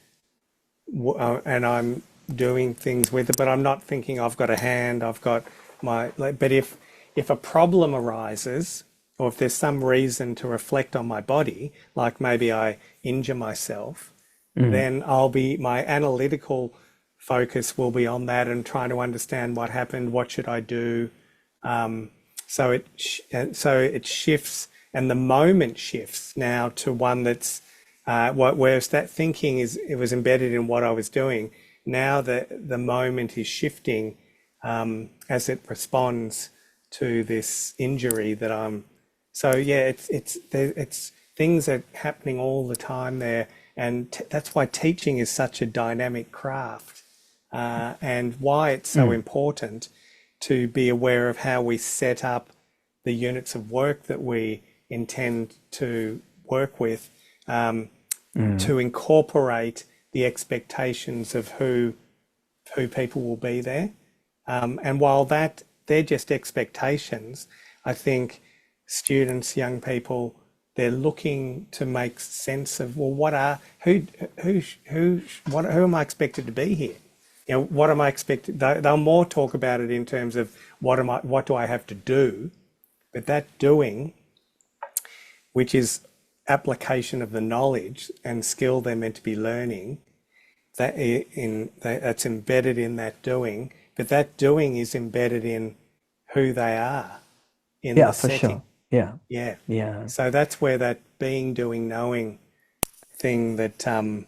and I'm doing things with it, but I'm not thinking I've got a hand, I've got but if a problem arises, or if there's some reason to reflect on my body, like maybe I injure myself, Hmm. then my analytical focus will be on that and trying to understand what happened, what should I do. So it shifts, and the moment shifts now to one that's whereas that thinking it was embedded in what I was doing. Now the moment is shifting, as it responds to this injury that I'm. So yeah, it's things are happening all the time there, and that's why teaching is such a dynamic craft, and why it's so Mm. important to be aware of how we set up the units of work that we intend to work with, Mm. to incorporate the expectations of who people will be there. And while they're just expectations, I think students, young people, they're looking to make sense of, well, who am I expected to be here? what am I expected? They'll more talk about it in terms of what do I have to do? But that doing, which is application of the knowledge and skill they're meant to be learning, that's embedded in that doing, but that doing is embedded in who they are in Yeah, the for setting. sure. Yeah. Yeah. Yeah. So that's where that being, doing, knowing thing that And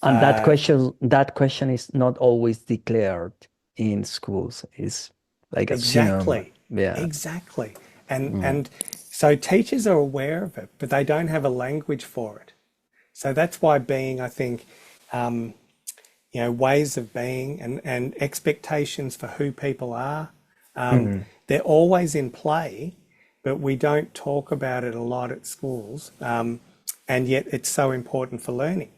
that question is not always declared in schools. Is like a synonym. exactly, Yeah. exactly. And so teachers are aware of it, but they don't have a language for it. So that's why being, I think, ways of being and expectations for who people are, they're always in play, but we don't talk about it a lot at schools. And yet it's so important for learning.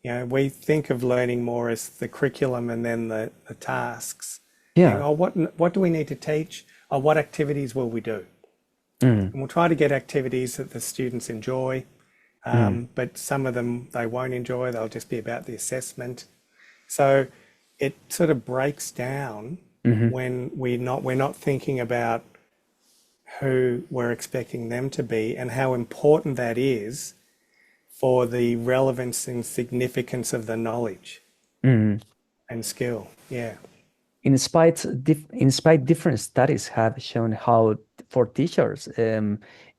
We think of learning more as the curriculum and then the tasks. Yeah. Oh, what do we need to teach? Or what activities will we do? And we'll try to get activities that the students enjoy, but some of them they won't enjoy. They'll just be about the assessment. So it sort of breaks down when we're not thinking about who we're expecting them to be and how important that is for the relevance and significance of the knowledge and skill. Yeah. In spite different studies have shown how for teachers,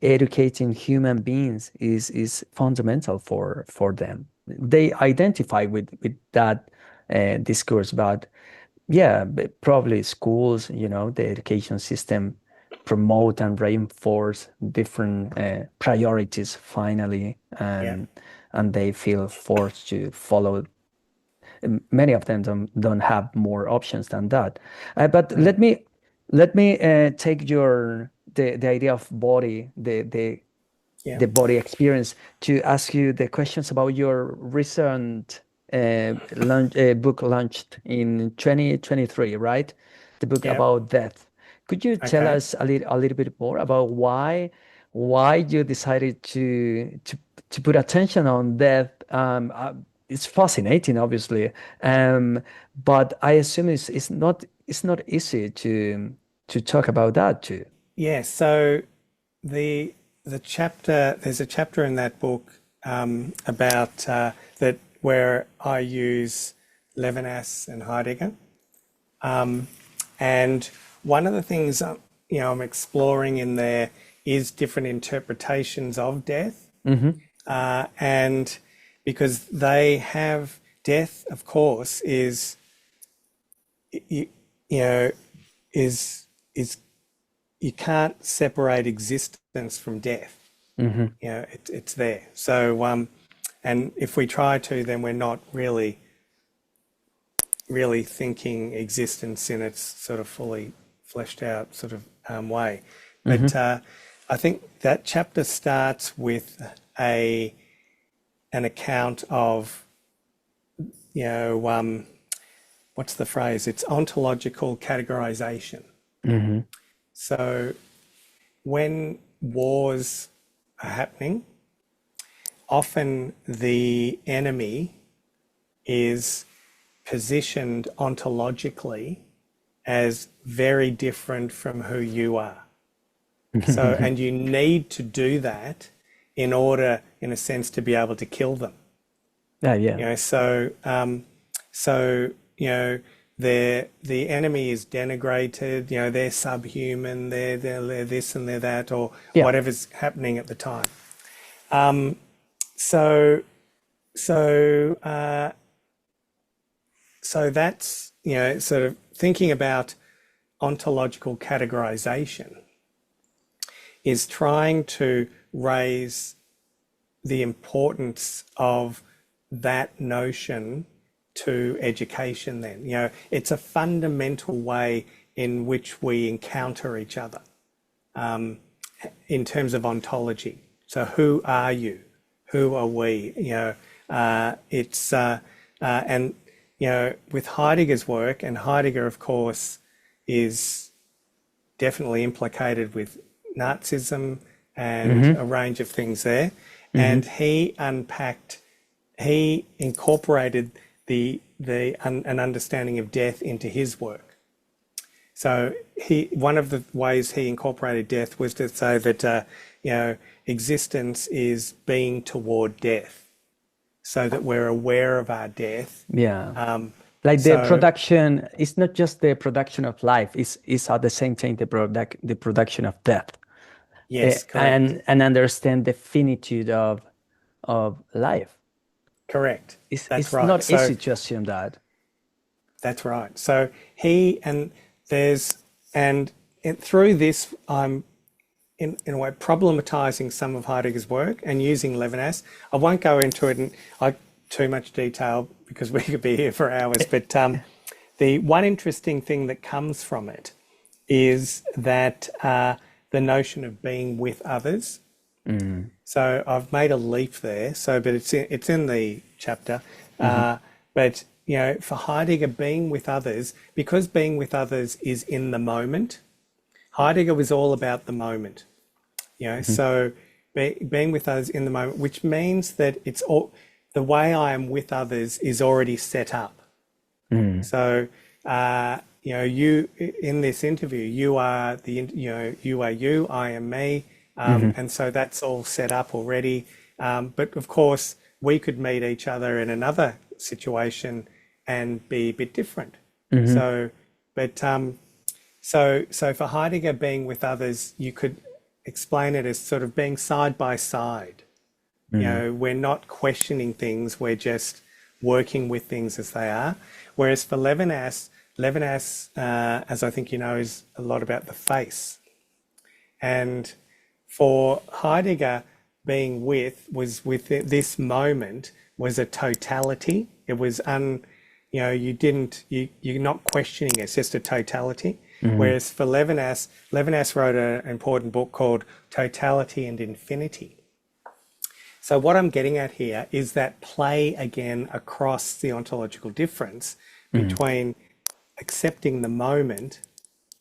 educating human beings is fundamental for them. They identify with that discourse, but yeah, but probably schools, the education system promote and reinforce different priorities finally, Yeah. and they feel forced to follow. Many of them don't have more options than that. But let me take the idea of body, Yeah. the body experience, to ask you the questions about your recent book launched in 2023, right? The book Yeah. about death. Could you tell Okay. us a little bit more about why you decided to put attention on death? It's fascinating, obviously, but I assume it's not easy to talk about that too. Yeah. So the there's a chapter in that book about that where I use Levinas and Heidegger, and one of the things I'm exploring in there is different interpretations of death, and because they have death, of course, you, you know is you can't separate existence from death. It's there. So, and if we try to, then we're not really thinking existence in its sort of fully fleshed out sort of way. But I think that chapter starts with an account of, what's the phrase? It's ontological categorization. So when wars are happening, often the enemy is positioned ontologically as very different from who you are. So, and you need to do that in order, in a sense, to be able to kill them. Yeah. So the enemy is denigrated. They're subhuman. They're this and they're that, or Yeah. whatever's happening at the time. So that's sort of thinking about ontological categorization is trying to raise the importance of that notion to education. Then it's a fundamental way in which we encounter each other in terms of ontology. So who are you? Who are we? And with Heidegger's work, and Heidegger, of course, is definitely implicated with Nazism and a range of things there. And he incorporated an understanding of death into his work. So one of the ways he incorporated death was to say that existence is being toward death, so that we're aware of our death. Yeah. Like the So production, it's not just the production of life, it's at the same time the production of death. yes, correct, And understand the finitude of life. correct. That's It's right. not So easy to assume that. that's right. So he and there's and through this, I'm in a way problematizing some of Heidegger's work and using Levinas. I won't go into it in too much detail because we could be here for hours. But the one interesting thing that comes from it is that the notion of being with others. So I've made a leaf there. So, but it's in the chapter. But for Heidegger, being with others, because being with others is in the moment. Heidegger was all about the moment. So being with others in the moment, which means that it's all the way I am with others is already set up. So you in this interview, you are you are you, I am me. And so that's all set up already. But of course, we could meet each other in another situation and be a bit different. So for Heidegger, being with others, you could explain it as sort of being side by side. We're not questioning things, we're just working with things as they are. Whereas for Levinas, as I think you know, is a lot about the face. And for Heidegger, being with this moment was a totality. It was you're not questioning it, it's just a totality. Whereas for Levinas wrote an important book called Totality and Infinity. So what I'm getting at here is that play again across the ontological difference between accepting the moment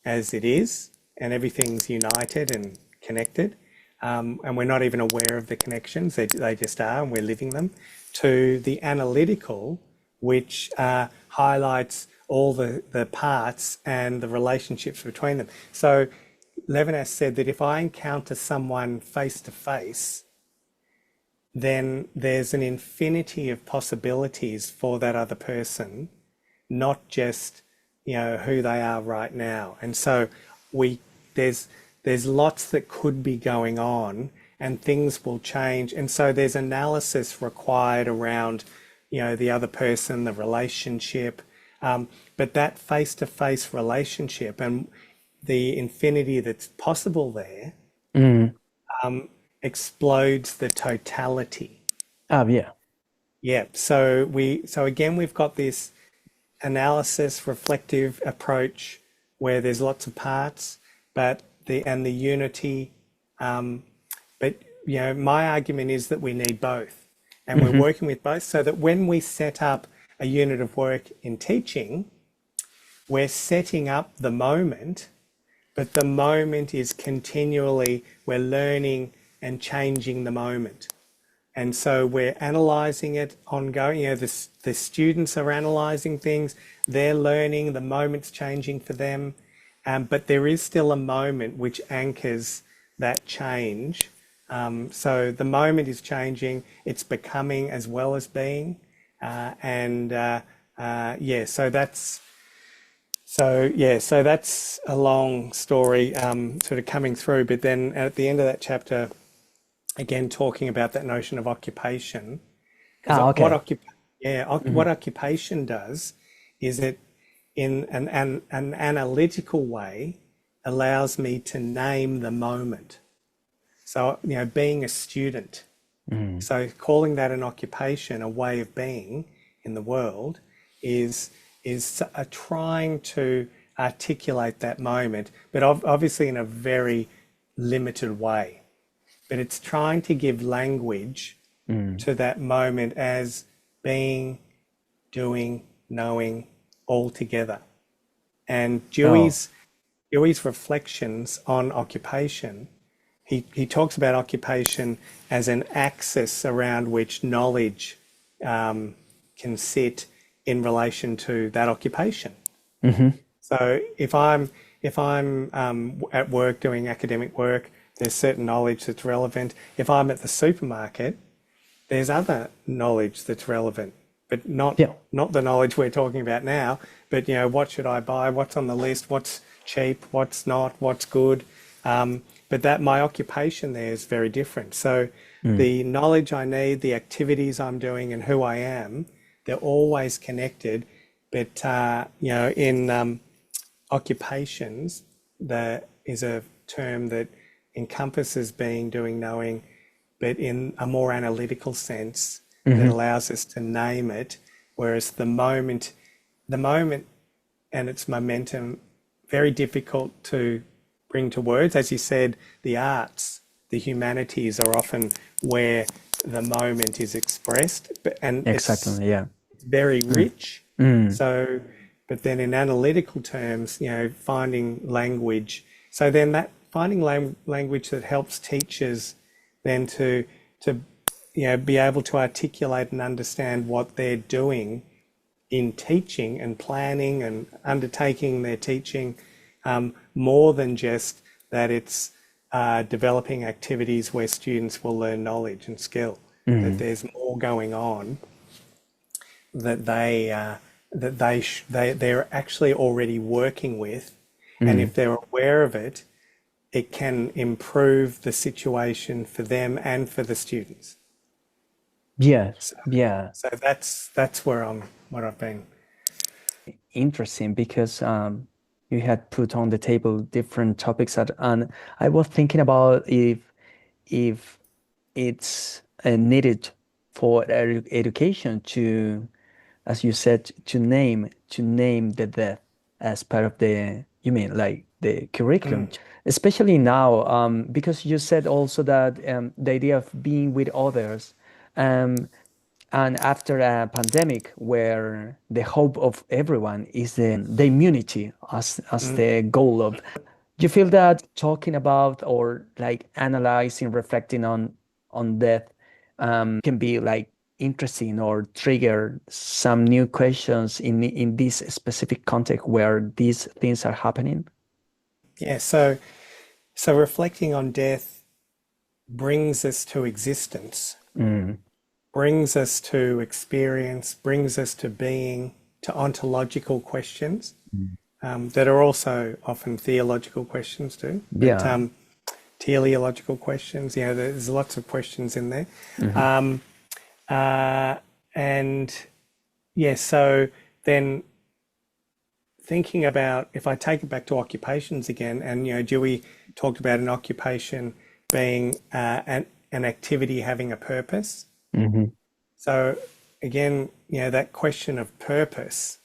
as it is and everything's united and connected, and we're not even aware of the connections, they just are and we're living them, to the analytical, which highlights all the parts and the relationships between them. So Levinas said that if I encounter someone face to face, then there's an infinity of possibilities for that other person, not just who they are right now. And so there's lots that could be going on and things will change. And so there's analysis required around the other person, the relationship, but that face-to-face relationship and the infinity that's possible there explodes the totality. Yeah. Yeah. So again, we've got this analysis, reflective approach where there's lots of parts, but the unity. But my argument is that we need both, and we're working with both, so that when we set up a unit of work in teaching, we're setting up the moment, but the moment is continually, we're learning and changing the moment. And so we're analysing it ongoing. The students are analysing things, they're learning, the moment's changing for them, but there is still a moment which anchors that change. So the moment is changing, it's becoming as well as being. So that's a long story sort of coming through. But then at the end of that chapter, again, talking about that notion of occupation. Okay. What occupation does is it, in an analytical way, allows me to name the moment. So, being a student, so calling that an occupation, a way of being in the world, is trying to articulate that moment, but obviously in a very limited way. But it's trying to give language to that moment as being, doing, knowing, all together. And Dewey's reflections on occupation, he talks about occupation as an axis around which knowledge can sit in relation to that occupation. So if I'm at work doing academic work, there's certain knowledge that's relevant. If I'm at the supermarket, there's other knowledge that's relevant, but Yeah. not the knowledge we're talking about now. But what should I buy? What's on the list? What's cheap? What's not? What's good? But that my occupation there is very different. So the knowledge I need, the activities I'm doing, and who I am, they're always connected. But in occupations, there is a term that encompasses being, doing, knowing, but in a more analytical sense that allows us to name it. Whereas the moment and its momentum, very difficult to bring to words. As you said, the arts, the humanities are often where the moment is expressed, and Exactly. Yeah. it's very rich. So, but then in analytical terms, finding language. So then that finding language that helps teachers then to be able to articulate and understand what they're doing in teaching and planning and undertaking their teaching, more than just that it's developing activities where students will learn knowledge and skill. That there's more going on that they're actually already working with, and if they're aware of it, it can improve the situation for them and for the students. Yeah. So, Yeah. so that's what I've been. Interesting, because you had put on the table different topics and I was thinking about if it's needed for education to, as you said, to name the death as part of the, you mean like the curriculum, especially now, because you said also that the idea of being with others, um, and after a pandemic where the hope of everyone is the immunity as the goal of, you feel that talking about or like analyzing, reflecting on death can be like interesting or trigger some new questions in this specific context where these things are happening? Yeah. So reflecting on death brings us to existence, brings us to experience, brings us to being, to ontological questions that are also often theological questions too, but Yeah. teleological questions. There's lots of questions in there. And yeah, so then thinking about, if I take it back to occupations again, and Dewey talked about an occupation being an activity having a purpose. So again, that question of purpose,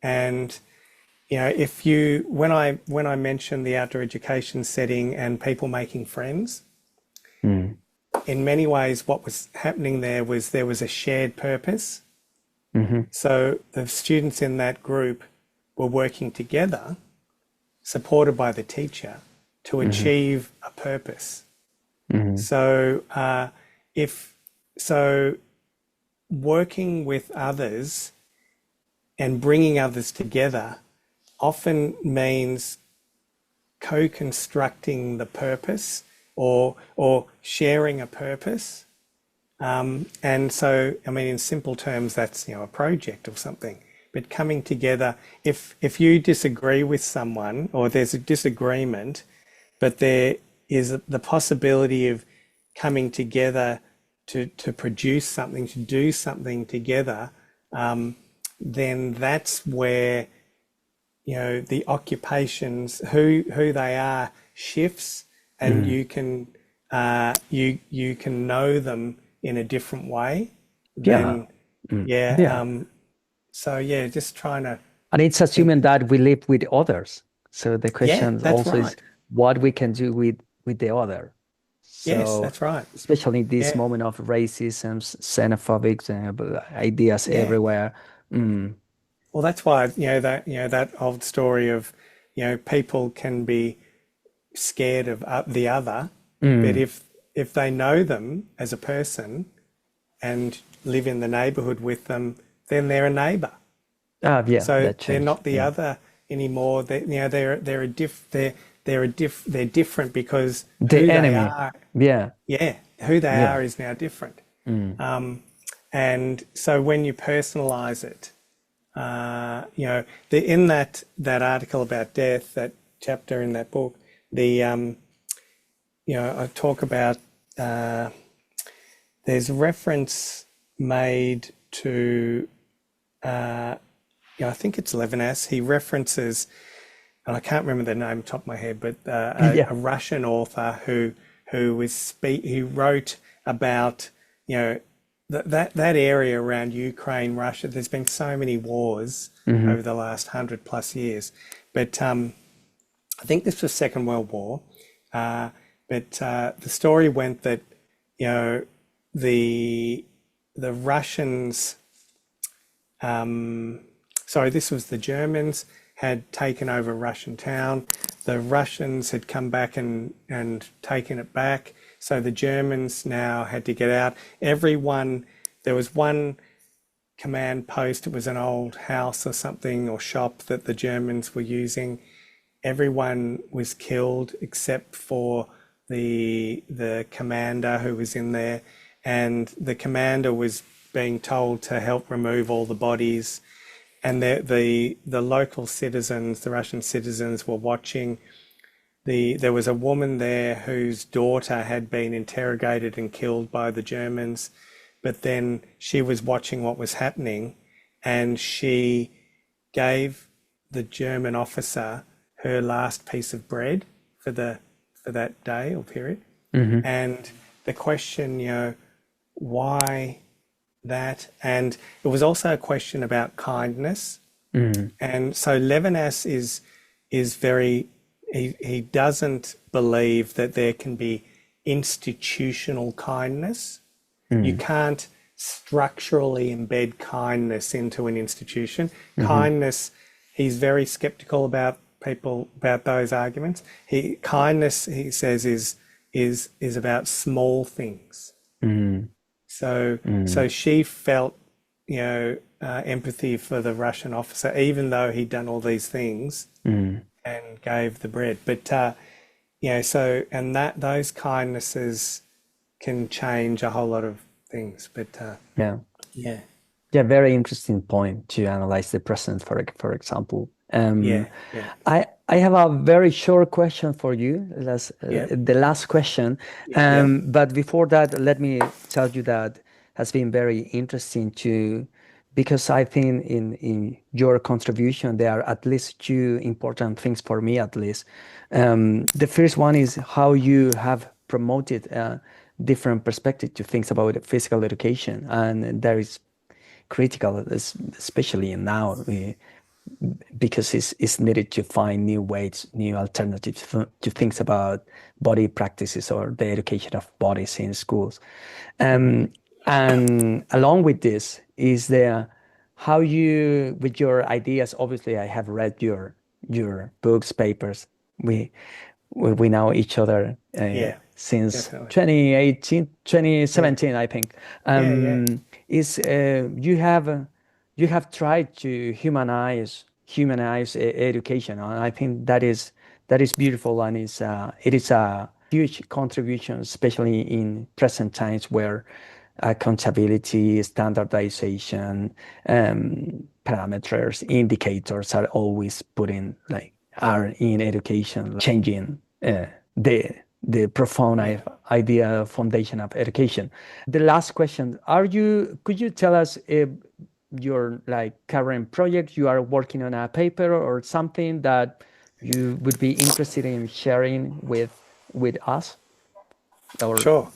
and if when I mentioned the outdoor education setting and people making friends, in many ways, what was happening there was a shared purpose. So the students in that group were working together, supported by the teacher, to achieve a purpose. So working with others and bringing others together often means co-constructing the purpose or sharing a purpose. And so, I mean, in simple terms, that's, a project or something. But coming together, if you disagree with someone or there's a disagreement, but there is the possibility of coming together to produce something, to do something together, then that's where, the occupations, who they are, shifts, and you can know them in a different way. Yeah. Then, yeah. Yeah. So yeah, just trying to And it's think. assuming that we live with others. So the Yeah, question that's also is right. what we can do with the other. Yes, So that's right. especially in this Yeah, moment of racism, xenophobic ideas yeah. everywhere. Mm, Well, that's why, that old story of, people can be scared of the other, but mm, if they know them as a person and live in the neighborhood with them then they're a neighbour. Yeah, So that they're changed. not the Yeah. other anymore. They're different because The who they enemy. are, Yeah. yeah, who they Yeah. are is now different. Mm. And so when you personalize it, in that article about death, that chapter in that book, I talk about there's reference made to I think it's Levinas. He references, and I can't remember the name top of my head, but Yeah. a Russian author who wrote about that area around Ukraine, Russia. There's been so many wars over the last 100+ years, but I think this was Second World War. But the story went that you know the Russians. Sorry, this was the Germans had taken over Russian town. The Russians had come back and taken it back. So the Germans now had to get out. There was one command post. It was an old house or something or shop that the Germans were using. Everyone was killed except for the commander who was in there, and the commander was being told to help remove all the bodies, and the local citizens, the Russian citizens, were watching. There was a woman there whose daughter had been interrogated and killed by the Germans, but then she was watching what was happening, and she gave the German officer her last piece of bread for that day or period. And the question, why that? And it was also a question about kindness. And so Levinas is very, he doesn't believe that there can be institutional kindness. You can't structurally embed kindness into an institution. Kindness, he's very skeptical about those arguments. Kindness, he says, is about small things. So she felt, empathy for the Russian officer, even though he'd done all these things and gave the bread. But and those kindnesses can change a whole lot of things. But Yeah. yeah, Yeah, very interesting point to analyze the present, for example. yeah, I have a very short question for you, yeah, the last question. yeah, But before that, let me tell you that has been very interesting because I think in your contribution, there are at least two important things for me, at least. The first one is how you have promoted different perspective to things about physical education, and there is critical, especially now, because it's needed to find new ways, new alternatives to things about body practices or the education of bodies in schools. And along with this is how you, with your ideas, obviously I have read your books, papers. We know each other yeah, since definitely. 2018, Yeah, 2017, I think. yeah. Is you have tried to humanize education, and I think that is beautiful, and it is a huge contribution, especially in present times where accountability, standardization, parameters, indicators are always put in, like, are in education, like, changing the profound idea foundation of education. The last question: Could you tell us if your, like, current project, you are working on a paper or something that you would be interested in sharing with us? Or Sure.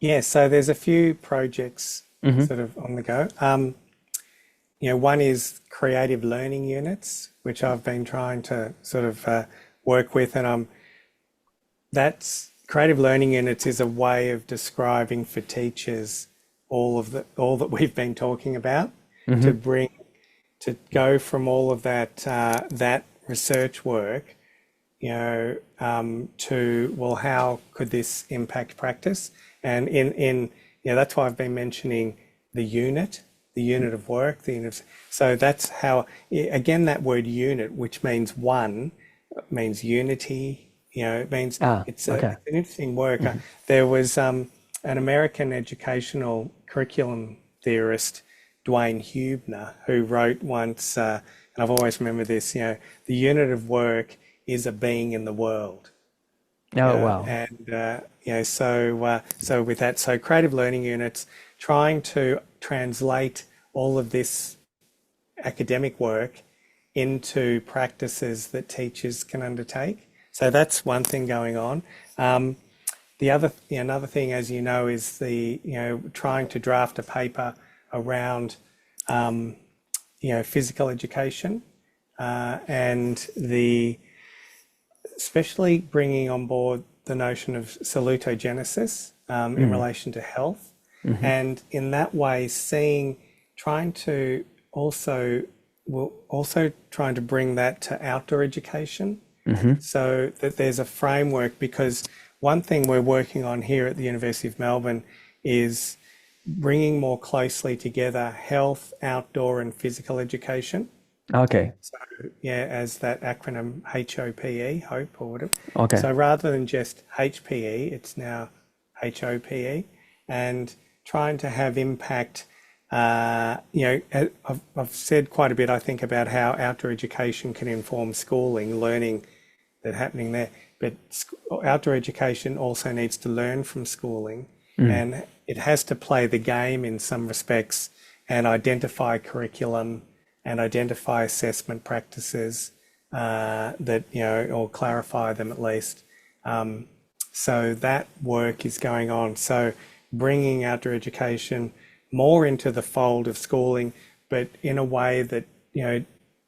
Yeah, so there's a few projects Mhm. sort of on the go. One is creative learning units, which I've been trying to sort of work with, and that's creative learning units is a way of describing for teachers all that we've been talking about, to go from all of that research work, to, well, how could this impact practice? And that's why I've been mentioning the unit, the unit of work, so that's how, again, that word unit, which means one, means unity, it means it's Okay. an interesting work. There was an American educational curriculum theorist, Dwayne Hubner, who wrote once, and I've always remembered this, the unit of work is a being in the world. Oh, wow. And so with that, so creative learning units, trying to translate all of this academic work into practices that teachers can undertake. So that's one thing going on. Another thing, as you know, is trying to draft a paper around physical education, and especially bringing on board the notion of salutogenesis in relation to health, and in that way trying to bring that to outdoor education, so that there's a framework, because one thing we're working on here at the University of Melbourne is bringing more closely together health, outdoor and physical education. Okay. So as that acronym HOPE, HOPE or whatever. Okay. So rather than just HPE, it's now HOPE, and trying to have impact. I've said quite a bit, I think, about how outdoor education can inform schooling, learning that's happening there. But outdoor education also needs to learn from schooling, and it has to play the game in some respects and identify curriculum and identify assessment practices or clarify them at least. So that work is going on. So bringing outdoor education more into the fold of schooling, but in a way that,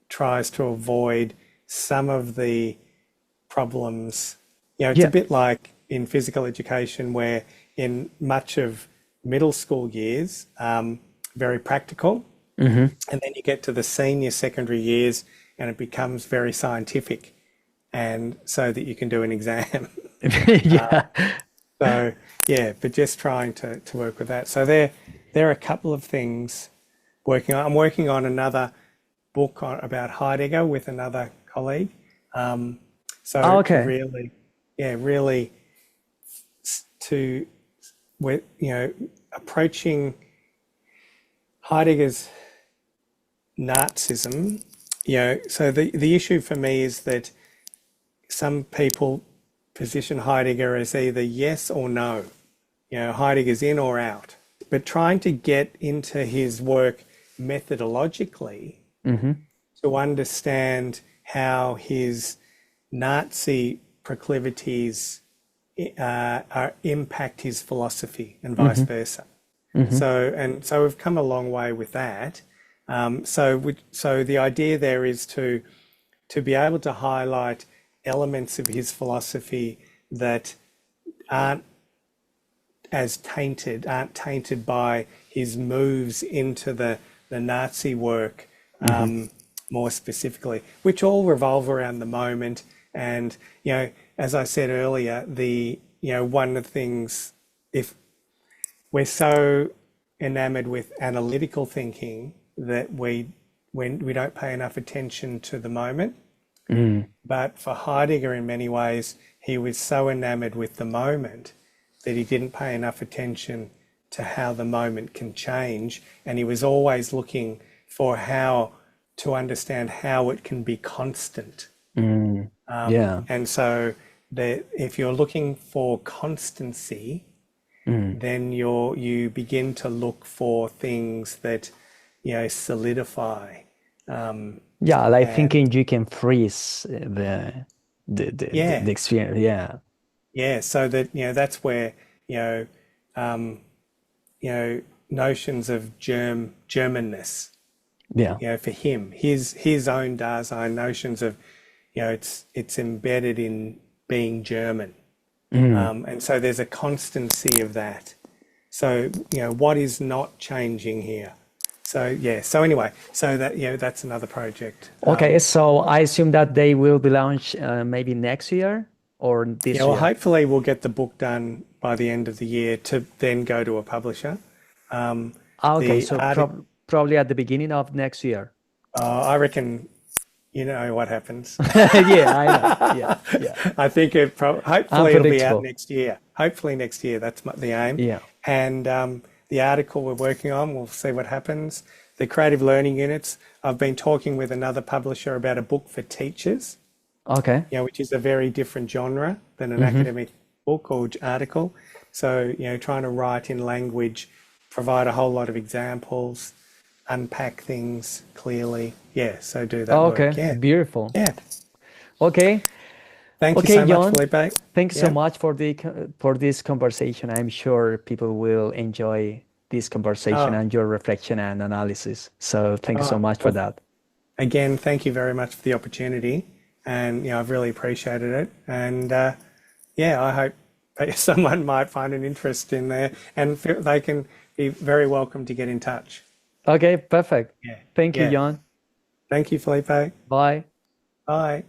tries to avoid some of the problems. It's a bit like in physical education, where in much of middle school years, very practical, and then you get to the senior secondary years and it becomes very scientific, and so that you can do an exam. Yeah. But just trying to work with that. So there are a couple of things working on. I'm working on another book about Heidegger with another colleague. Okay. Really approaching Heidegger's Nazism. So the issue for me is that some people position Heidegger as either yes or no. Heidegger's in or out. But trying to get into his work methodologically to understand how his Nazi proclivities impact his philosophy and vice versa. So we've come a long way with that. So the idea there is to be able to highlight elements of his philosophy that aren't tainted by his moves into the Nazi work, more specifically, which all revolve around the moment. And, as I said earlier, one of the things, if we're so enamored with analytical thinking that we don't pay enough attention to the moment. But for Heidegger, in many ways, he was so enamored with the moment that he didn't pay enough attention to how the moment can change. And he was always looking for how to understand how it can be constant. And so if you're looking for constancy, then you begin to look for things that, solidify. Like thinking you can freeze the experience. Yeah. Yeah, so that that's where notions of Germanness. Yeah. For him, his own Dasein, notions of it's embedded in being German, and so there's a constancy of that. So what is not changing here? So anyway, so that that's another project. Okay, so I assume that they will be launched maybe next year or this Well, year. hopefully we'll get the book done by the end of the year to then go to a publisher. Okay, The so probably at the beginning of next year. I reckon you know what happens. Yeah, I know. Yeah, yeah. I think hopefully it'll be out Unpredictable. next year. Hopefully next year. That's the aim. Yeah. And the article we're working on, we'll see what happens. The creative learning units. I've been talking with another publisher about a book for teachers, Okay. which is a very different genre than an academic book or article. So, trying to write in language, provide a whole lot of examples, unpack things clearly. Yeah, so do that work. Okay. Yeah, Beautiful. yeah. Okay. Thank you Okay, so much, John. Felipe. Thanks so Yeah. much for for this conversation. I'm sure people will enjoy this conversation Oh, and your reflection and analysis. So thank you so oh, much for well, that. again, thank you very much for the opportunity. And, I've really appreciated it. And yeah, I hope that someone might find an interest in there and feel they can be very welcome to get in touch. Okay, perfect. Yeah. Thank you, Yeah. John. Thank you, Felipe. Bye. Bye.